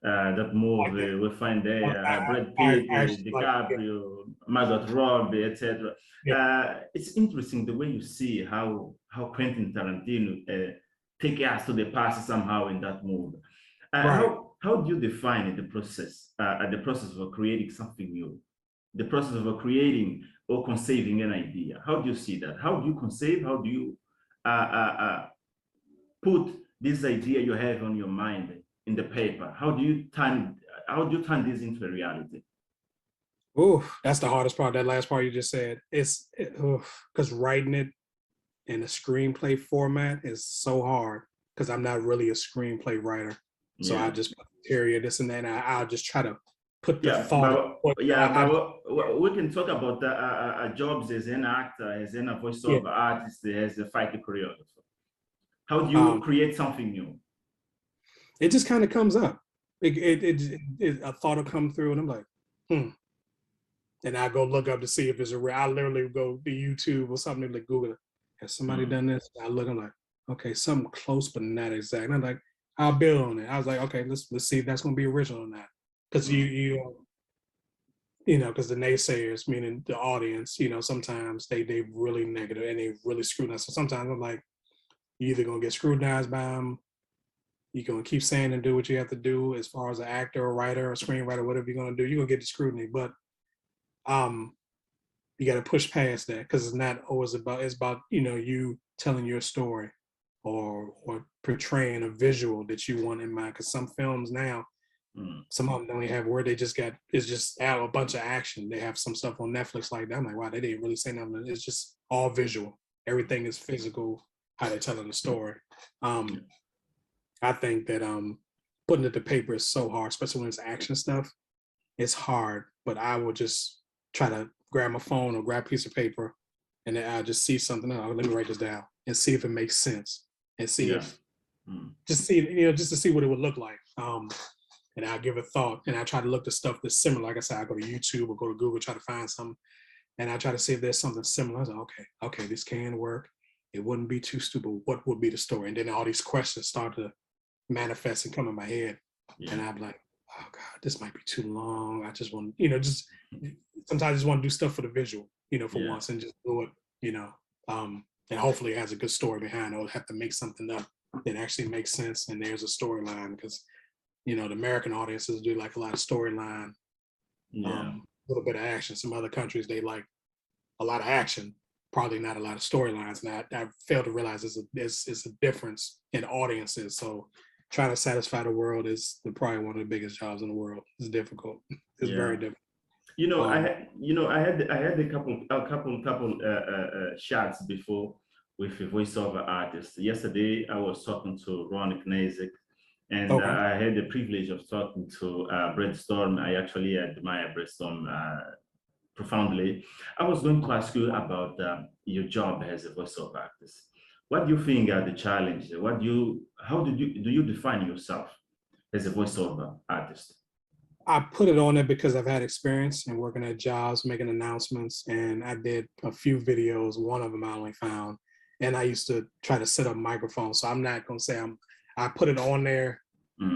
That movie we find there Brad Pitt, Actually like, DiCaprio, Margot Robbie, etc. yeah, It's interesting the way you see how Quentin Tarantino take us to the past somehow in that movie. right. How do you define the process of creating something new, the process of creating or conceiving an idea? How do you see that? How do you conceive? How do you put this idea you have on your mind in the paper? How do you turn this into a reality? Oh, that's the hardest part. That last part you just said. It's because writing it in a screenplay format is so hard because I'm not really a screenplay writer. So I Yeah. just put period, this and that. And I'll just try to put the Yeah, thought. we can talk about jobs as an actor, as a Yeah. voiceover artist, as a fighter choreographer. How do you Um, create something new? it just kind of comes up. A thought will come through, and I'm like, and I go look up to see if it's a real. I literally go to YouTube or something like Google it. Has somebody done this? I look, I'm like, okay, something close but not exact. And I'm like, I'll build on it. I was like, okay, let's see if that's gonna be original or not. Because because the naysayers, meaning the audience, sometimes they really negative and they really scrutinize. So sometimes I'm like, you either gonna get scrutinized by them, you're gonna keep saying and do what you have to do as far as an actor or writer or screenwriter, whatever you're gonna do, you're gonna get the scrutiny. But you got to push past that because it's not always about, it's about you telling your story or portraying a visual that you want in mind. Because some films now, some of them don't even have word. They just got, it's just out a bunch of action. They have some stuff on Netflix like that. I'm like, wow, they didn't really say nothing. It's just all visual. Everything is physical, how they're telling the story. I think that putting it to paper is so hard, especially when it's action stuff. It's hard, but I will just try to grab my phone or grab a piece of paper, and then I'll just see something. Oh, let me write this down and see if it makes sense, and see if just to see what it would look like. And I'll give it thought, and I try to look to stuff that's similar. Like I said, I go to YouTube or go to Google, try to find something, and I try to see if there's something similar. I was like, okay, this can work. It wouldn't be too stupid. What would be the story? And then all these questions start to manifest and come in my head, and I'm like, oh God, this might be too long. I just want, just sometimes I just want to do stuff for the visual, for Yeah. once and just do it, and hopefully it has a good story behind it. I'll have to make something up that actually makes sense and there's a storyline because, the American audiences do like a lot of storyline, Yeah. a little bit of action. Some other countries, they like a lot of action, probably not a lot of storylines. And I fail to realize it's a difference in audiences. So trying to satisfy the world is probably one of the biggest jobs in the world. It's difficult. It's very difficult. I had a couple shots before with a voiceover artist. Yesterday, I was talking to Ron Knezek, and Okay. I had the privilege of talking to Brett Storm. I actually admire Brett Storm profoundly. I was going to ask you about your job as a voiceover artist. What do you think are the challenges? How do you define yourself as a voiceover artist? I put it on there because I've had experience in working at jobs, making announcements, and I did a few videos. One of them I only found, and I used to try to set up microphones. So I'm not gonna say I put it on there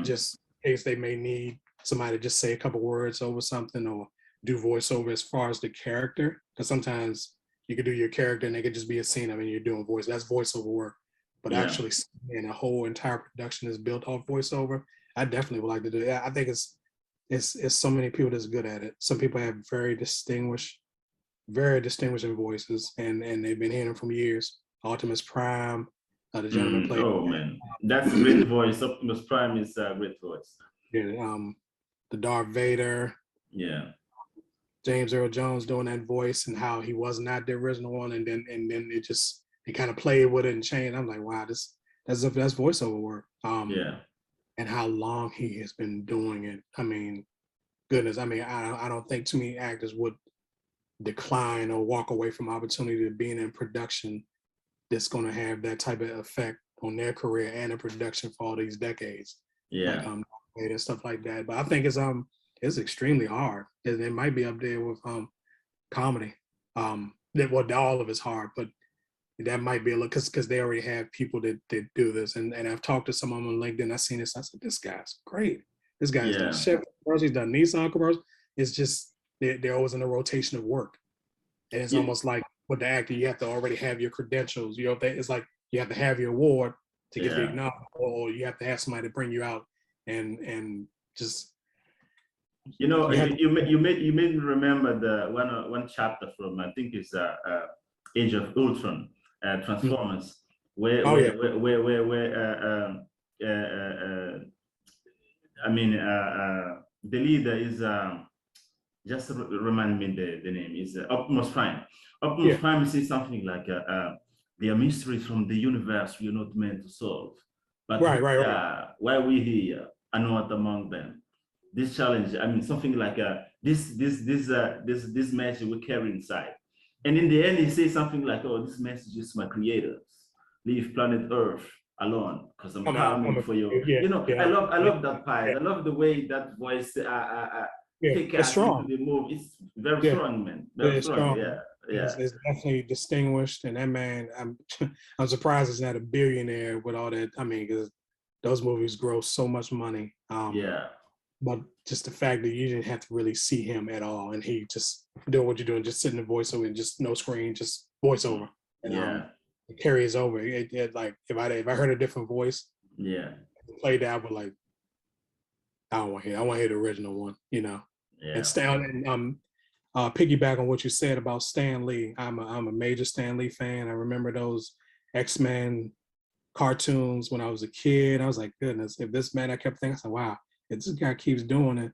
just in case they may need somebody to just say a couple words over something or do voiceover as far as the character. Because sometimes you could do your character and it could just be a scene. I mean, you're doing voice. That's voiceover work. But actually, and a whole entire production is built off voiceover. I definitely would like to do it. I think it's so many people that's good at it. Some people have very distinguishing voices, and they've been hearing them from years. Optimus Prime, the gentleman played. Oh man, that's a great voice. Optimus Prime is a great voice. Yeah, the Darth Vader. Yeah. James Earl Jones doing that voice and how he was not the original one, and then they kind of played with it and changed. I'm like, wow, that's voiceover work. And how long he has been doing it. I mean, goodness. I mean, I don't think too many actors would decline or walk away from opportunity to being in production that's going to have that type of effect on their career and in production for all these decades. Yeah. Like and stuff like that. But I think it's extremely hard. It might be up there with comedy. All of it's hard, but that might be a little because they already have people that do this. And I've talked to some of them on LinkedIn. I've seen this. I said, this guy's great. This guy's done Chef commercials, he's done Nissan commercials. It's just they're always in a rotation of work. And it's almost like with the actor, you have to already have your credentials. It's like you have to have your award to get the acknowledgement, or you have to have somebody to bring you out and just. You made me remember the one chapter from I think it's Age of Ultron, Transformers, where the leader is just remind me the name is Optimus Prime. Optimus Prime says something like there are mysteries from the universe we're not meant to solve, but why we here are not among them. This challenge, I mean, something like this message we carry inside. And in the end, he says something like, oh, this message is my creators. Leave planet Earth alone because I'm coming for you. I love that part. I love the way that voice take us into the move. It's very strong, man. Very strong. Yeah. It's definitely distinguished. And that man, I'm surprised he's not a billionaire with all that. I mean, because those movies gross so much money. But just the fact that you didn't have to really see him at all, and he just doing what you're doing, just sitting in voiceover and just no screen, just voiceover, and it carries over. It like if I heard a different voice, played that, but like I want to hear the original one, And piggyback on what you said about Stan Lee. I'm a major Stan Lee fan. I remember those X-Men cartoons when I was a kid. I was like, goodness, if this man, I kept thinking, I said, wow. If this guy keeps doing it,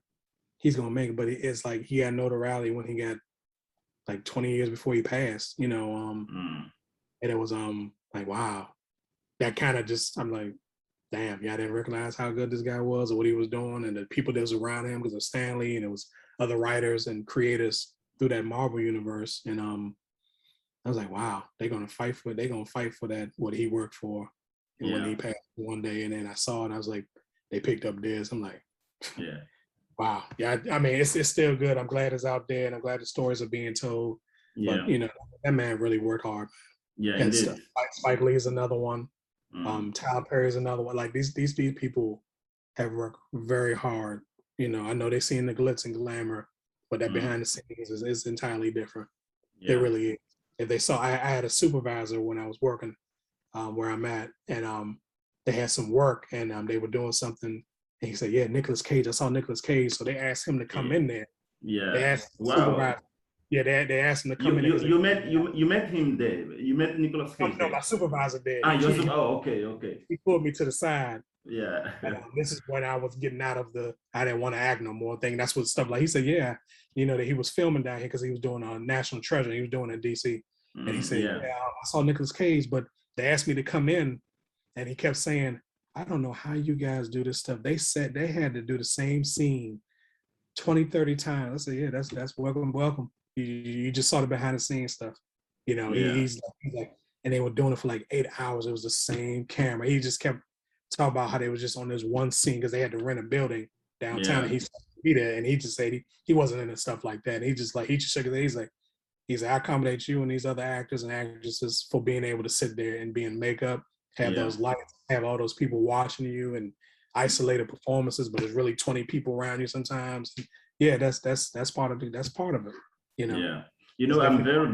he's gonna make it. But it's like he had notoriety when he got like 20 years before he passed, and it was like wow, that kind of just I'm like, damn, I didn't recognize how good this guy was or what he was doing, and the people that was around him because of Stan Lee and it was other writers and creators through that Marvel universe, and I was like, wow, they're gonna fight for that what he worked for, and when he passed one day, and then I saw it, and I was like, they picked up this. I'm like. Wow. Yeah. I mean, it's still good. I'm glad it's out there, and I'm glad the stories are being told. But that man really worked hard. Yeah, and stuff. Spike Lee is another one. Tyler Perry is another one. Like these people have worked very hard You know, I know they seen the glitz and glamour, but that behind the scenes is entirely different. It Yeah. really is. If they saw, I had a supervisor when I was working where I'm at, and they had some work, and they were doing something, and he said, "Yeah, Nicolas Cage. I saw Nicolas Cage." So they asked him to come in there. They Yeah. asked the Wow. supervisor. Yeah, they asked him to come in. And You met him there. You met Nicolas no, Cage no, there. my supervisor did. Ah, oh, okay, okay. He pulled me to the side. Yeah. And this is when I was getting out of I didn't want to act no more thing. That's what stuff like, he said, yeah, you know, that he was filming down here because he was doing a National Treasure. He was doing it in DC. And he said, Yeah. yeah, I saw Nicolas Cage, but they asked me to come in. And he kept saying, I don't know how you guys do this stuff. They said they had to do the same scene 20, 30 times. I said, yeah, that's welcome. You just saw the behind the scenes stuff. You know, he's like, and they were doing it for like 8 hours. It was the same camera. He just kept talking about how they was just on this one scene because they had to rent a building downtown and he's be there. And he just said he wasn't into stuff like that. And he just shook his head. He's like, I accommodate you and these other actors and actresses for being able to sit there and be in makeup, have those lights, have all those people watching you and isolated performances, but there's really 20 people around you sometimes. Yeah, that's part of it. That's part of it. You know. Yeah. You know, I'm very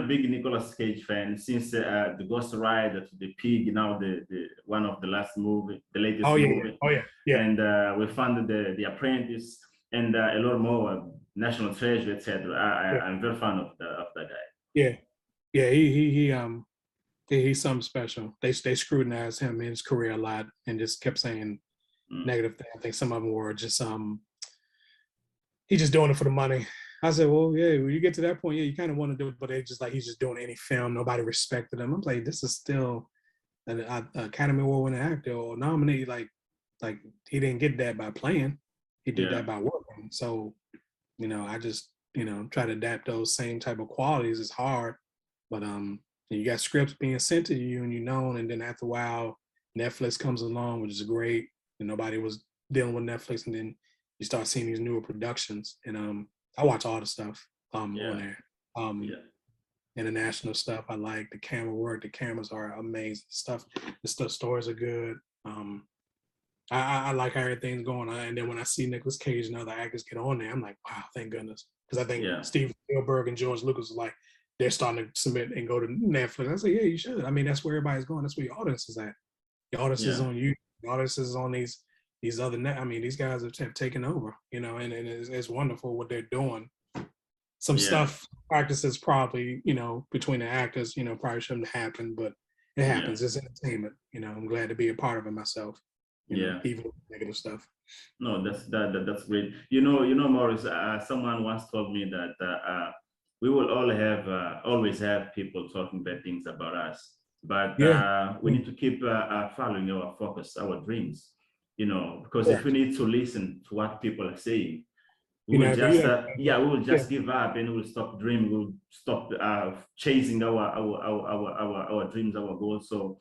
big Nicolas Cage fan since the Ghost Rider to the Pig, now the one of the latest movie. And we funded the Apprentice and a lot more, National Treasure, etc. I'm very fan of that guy. Yeah, he's something special. They scrutinized him in his career a lot and just kept saying negative things. I think some of them were just he's just doing it for the money. I said, well, yeah, when you get to that point, yeah, you kind of want to do it, but they just like, he's just doing any film. Nobody respected him. I'm like, this is still an Academy Award winning actor or nominated. Like he didn't get that by playing. He did that by working. So, you know, I just, you know, try to adapt those same type of qualities. It's hard, but you got scripts being sent to you and you know, and then after a while, Netflix comes along, which is great. And nobody was dealing with Netflix, and then you start seeing these newer productions. And I watch all the stuff on there. International stuff. I like the camera work. The cameras are amazing. The stories are good. I like how everything's going on. And then when I see Nicolas Cage and other actors get on there, I'm like, wow, thank goodness. Because I think Steven Spielberg and George Lucas are like, they're starting to submit and go to Netflix. I say, yeah, you should. I mean, that's where everybody's going. That's where your audience is at. Your audience is on you. Your audience is on these other I mean, these guys have taken over, you know, and it's wonderful what they're doing. Some stuff practices probably, you know, between the actors, you know, probably shouldn't happen, but it happens. It's entertainment. You know, I'm glad to be a part of it myself. You know, even negative stuff. No, that's great. You know, Morris. Someone once told me that we will always have people talking bad things about us, but we need to keep following our focus, our dreams. You know, because if we need to listen to what people are saying, we will just give up and we'll stop dreaming. We'll stop chasing our dreams, our goals. So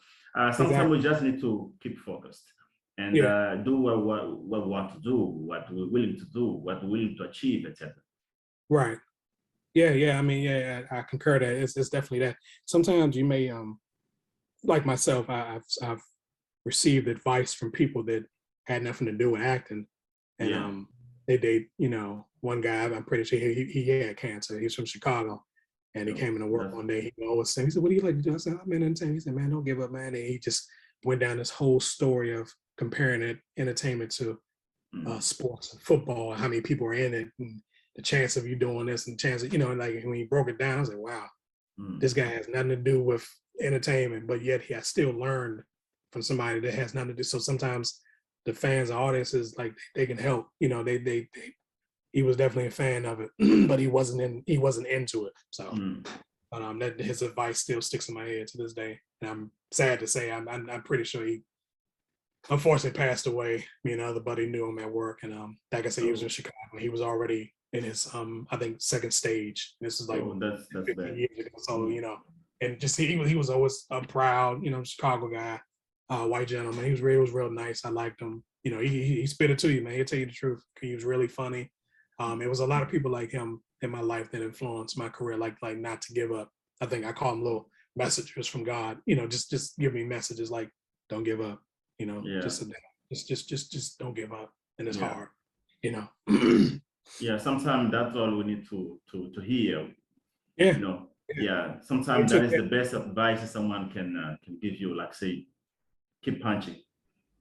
sometimes we just need to keep focused and do what we want to do, what we're willing to do, what we're willing to achieve, etc. Right. Yeah. I mean, I concur that it's definitely that. Sometimes you may, like myself, I've received advice from people that had nothing to do with acting, and they you know, one guy, I'm pretty sure he had cancer. He's from Chicago, and he came into work one day. He always said, he said, "What do you like to do?" I said, "I'm in entertainment." He said, "Man, don't give up, man." And he just went down this whole story of comparing entertainment to sports and football and how many people are in it and the chance of you doing this and the chance of, you know, like when he broke it down, I was like, wow, this guy has nothing to do with entertainment, but yet he has still learned from somebody that has nothing to do. So sometimes the fans and audiences, like they can help, you know, he was definitely a fan of it, but he wasn't into it. So that his advice still sticks in my head to this day. And I'm sad to say, I'm pretty sure he unfortunately passed away. Me and another buddy knew him at work, and like I said, he was in Chicago. He was already in his I think second stage. This is like that's 15 bad. years ago. So you know, and just he was always a proud, you know, Chicago guy, white gentleman. He was real nice. I liked him. You know, he spit it to you, man. He'll tell you the truth. He was really funny. It was a lot of people like him in my life that influenced my career, like not to give up. I think I call them little messages from God. You know, just give me messages like, don't give up. You know, just don't give up, and it's hard. you know. Yeah, sometimes that's all we need to hear. Yeah. You know, Yeah. yeah. Sometimes that is the best advice someone can give you. Like say, keep punching.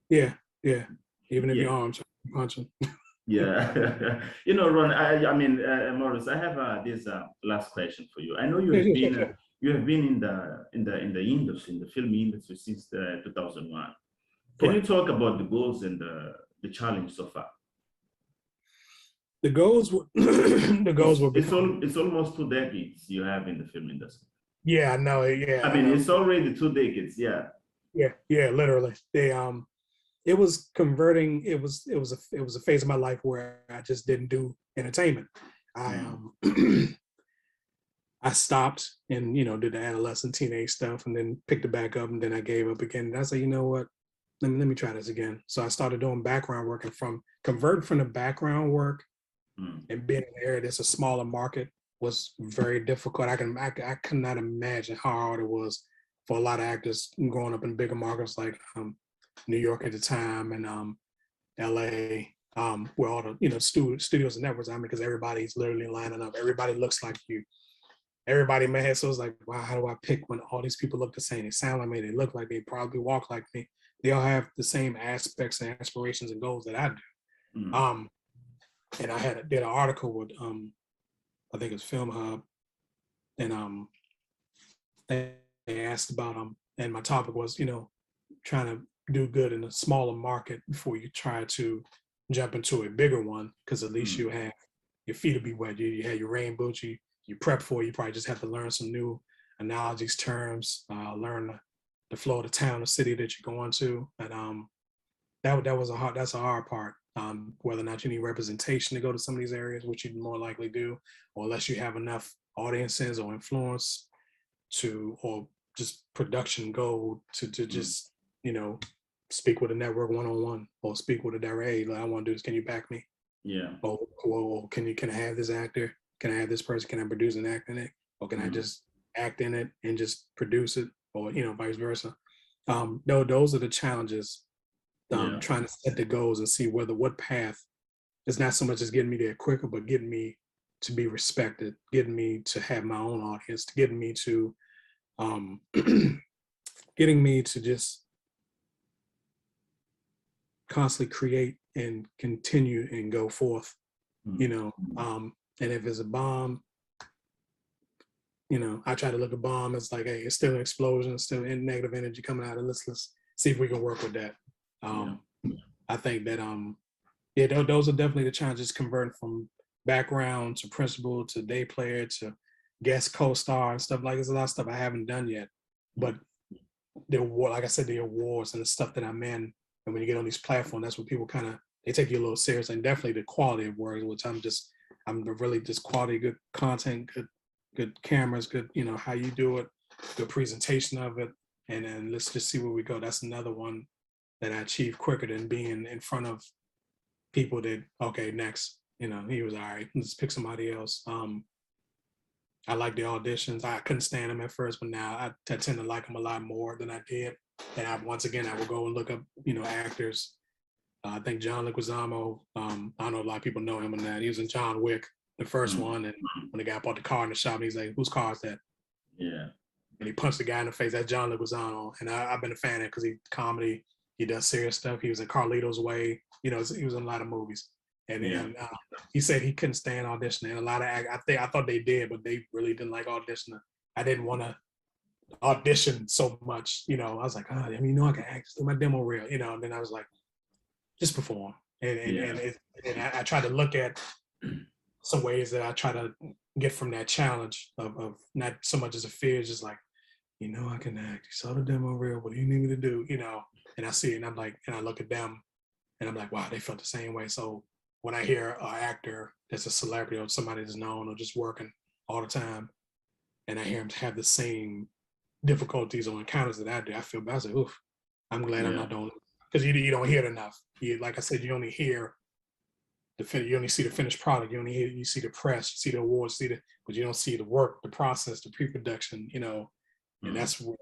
Yeah. Yeah. Even if Yeah. your arms are punching. Yeah, you know, Ron. I mean, Morris. I have this last question for you. I know Yeah, yeah, sure. you have been in the industry, in the film industry since 2001. Can you Correct. talk about the goals and the challenge so far? The goals were the goals were become. It's almost 2 decades you have in the film industry. Yeah, I know. Yeah, I I mean, know. it's already 2 decades. Yeah. Yeah, yeah, literally. They it was converting. It was a phase of my life where I just didn't do entertainment. I Mm, I stopped and did the adolescent teenage stuff and then picked it back up and then I gave up again. And I said, you know what? Let me try this again. So I started doing background work and from converting from the background work mm, and being in an area that's a smaller market was very difficult. I could not imagine how hard it was for a lot of actors growing up in bigger markets like New York at the time and LA, where all the studios and networks. I mean, because everybody's literally lining up. Everybody looks like you. Everybody in my head, so it's like, wow, how do I pick when all these people look the same? They sound like me. They look like me. Probably walk like me. They all have the same aspects and aspirations and goals that I do. mm, Um, and I did an article with I think it's Film Hub, and they asked about and my topic was trying to do good in a smaller market before you try to jump into a bigger one, because at least mm, you have your feet will be wet. You have your rain boots. You prep for it. You probably just have to learn some new analogies, terms, learn the flow of the town or city that you're going to, and that's a hard part. Whether or not you need representation to go to some of these areas, which you more likely do, or unless you have enough audiences or influence or just production gold to mm. just speak with a network one-on-one or speak with a direct, hey, like, I want to do this, can you back me? Yeah. Or can I have this actor, can I have this person, can I produce and act in it, or can I Mm, just act in it and just produce it, or vice versa. No, those are the challenges. yeah. Trying to set the goals and see what path is not so much as getting me there quicker, but getting me to be respected, getting me to have my own audience, getting me to um, getting me to just constantly create and continue and go forth, Mm, and if it's a bomb, I try to look at bomb as like, hey, it's still an explosion, it's still negative energy coming out, and let's see if we can work with that. yeah. um, I think that yeah, those are definitely the challenges, converting from background to principal to day player to guest co-star and stuff. Like, there's a lot of stuff I haven't done yet, but the award, like I said, the awards and the stuff that I'm in, and when you get on these platforms, that's what people kind of, they take you a little serious, and definitely the quality of work, which I'm really just quality, good content, good cameras, good, how you do it, good presentation of it, and then let's just see where we go. That's another one that I achieve quicker than being in front of people that, okay, next, he was all right, let's pick somebody else. I like the auditions. I couldn't stand them at first, but now I tend to like them a lot more than I did. And once again, I will go and look up, actors. I think John Leguizamo, I don't know, a lot of people know him in that. He was in John Wick, the first Mm, one. And when the guy bought the car in the shop, and he's like, whose car is that? yeah. And he punched the guy in the face. That's John Leguizamo. And I've been a fan of it because he comedy, he does serious stuff. He was in Carlito's Way. He was in a lot of movies. And Yeah. then he said he couldn't stand auditioning. And a lot of I thought they did, but they really didn't like auditioning. I didn't want to audition so much. I was like, oh, I can act, just do my demo reel. And then I was like, just perform. Yeah. And I try to look at some ways that I try to get from that challenge of not so much as a fear, just like, I can act. You saw the demo reel. What do you need me to do? And I see it, and I'm like, and I look at them, and I'm like, wow, they felt the same way. So when I hear an actor that's a celebrity or somebody that's known or just working all the time, and I hear him have the same difficulties or encounters that I do, I feel bad. I say, oof, I'm glad I'm Yeah. not doing it, because you don't hear it enough. Like I said, you only hear you only see the finished product. You see the press, you see the awards, but you don't see the work, the process, the pre-production. And Mm, that's where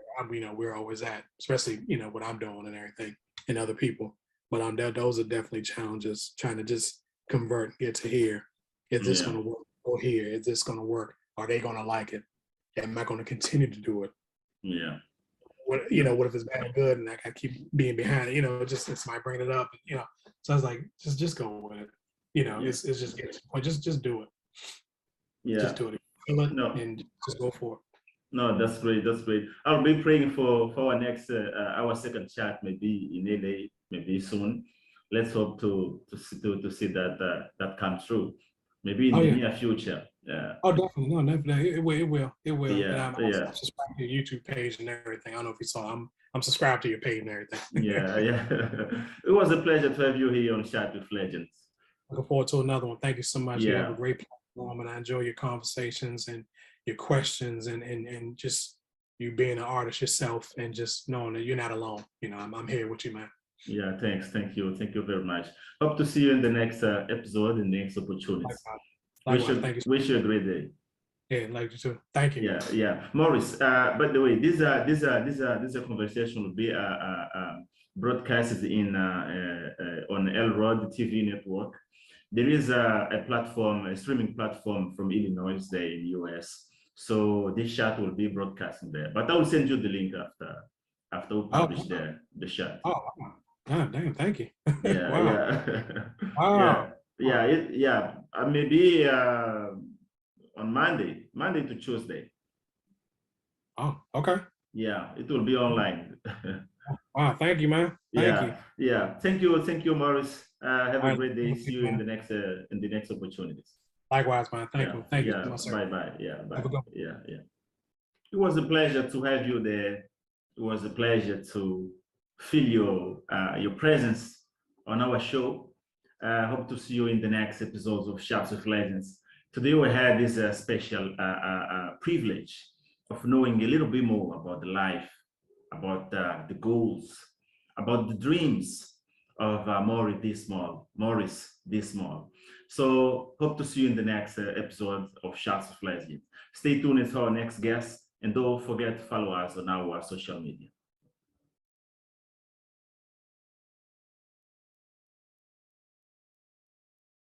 we're always at, especially what I'm doing and everything, and other people. But those are definitely challenges. Trying to just convert, get to here. Is this Yeah. going to work? Or here, is this going to work? Are they going to like it? Am I going to continue to do it? Yeah. What, what if it's bad or good, and I keep being behind it? Just it's my bringing it up, So I was like, just go with it. It's just get to the point. Just do it. Yeah. Just do it. Feel it No. and just go for it. No, that's great. That's great. I'll be praying for our next our second chat, maybe in LA, maybe soon. Let's hope to see that that come true, maybe in the near future. Yeah. Oh, definitely. No, definitely. It will. And Yeah. I'm also subscribed to your YouTube page and everything. I don't know if you saw. I'm subscribed to your page and everything. Yeah. It was a pleasure to have you here on Chat with Legends. Looking forward to another one. Thank you so much. You have a Yeah. great platform, and I enjoy your conversations and your questions and just you being an artist yourself and just knowing that you're not alone. I'm here with you, man. Yeah, thanks. Thank you very much. Hope to see you in the next episode, in the next opportunity. Likewise. Thank you. Wish you a great day. Yeah, like you too. Thank you. Yeah. Maurice, by the way, this conversation will be broadcasted in on Elrod TV network. There is a platform, a streaming platform from Illinois there in the US. So this chat will be broadcasting there. But I will send you the link after we publish the chat. Oh, wow. God damn, thank you. Yeah, wow. Wow. Yeah. Maybe on Monday to Tuesday. Oh, okay. Yeah, it will be online. Wow, thank you, man. Thank you. Yeah. Thank you, Maurice. Have a great day. See you in the next opportunities. Likewise, man. Thank you. Thank you so much, sir. Bye. Yeah, bye. Yeah. It was a pleasure to have you there. It was a pleasure to feel your presence on our show. Hope to see you in the next episodes of Chats with Legends. Today we had this special privilege of knowing a little bit more about the life, about the goals, about the dreams of Maurice Dismal. So hope to see you in the next episode of Chats with Legends. Stay tuned for our next guest, and don't forget to follow us on our social media.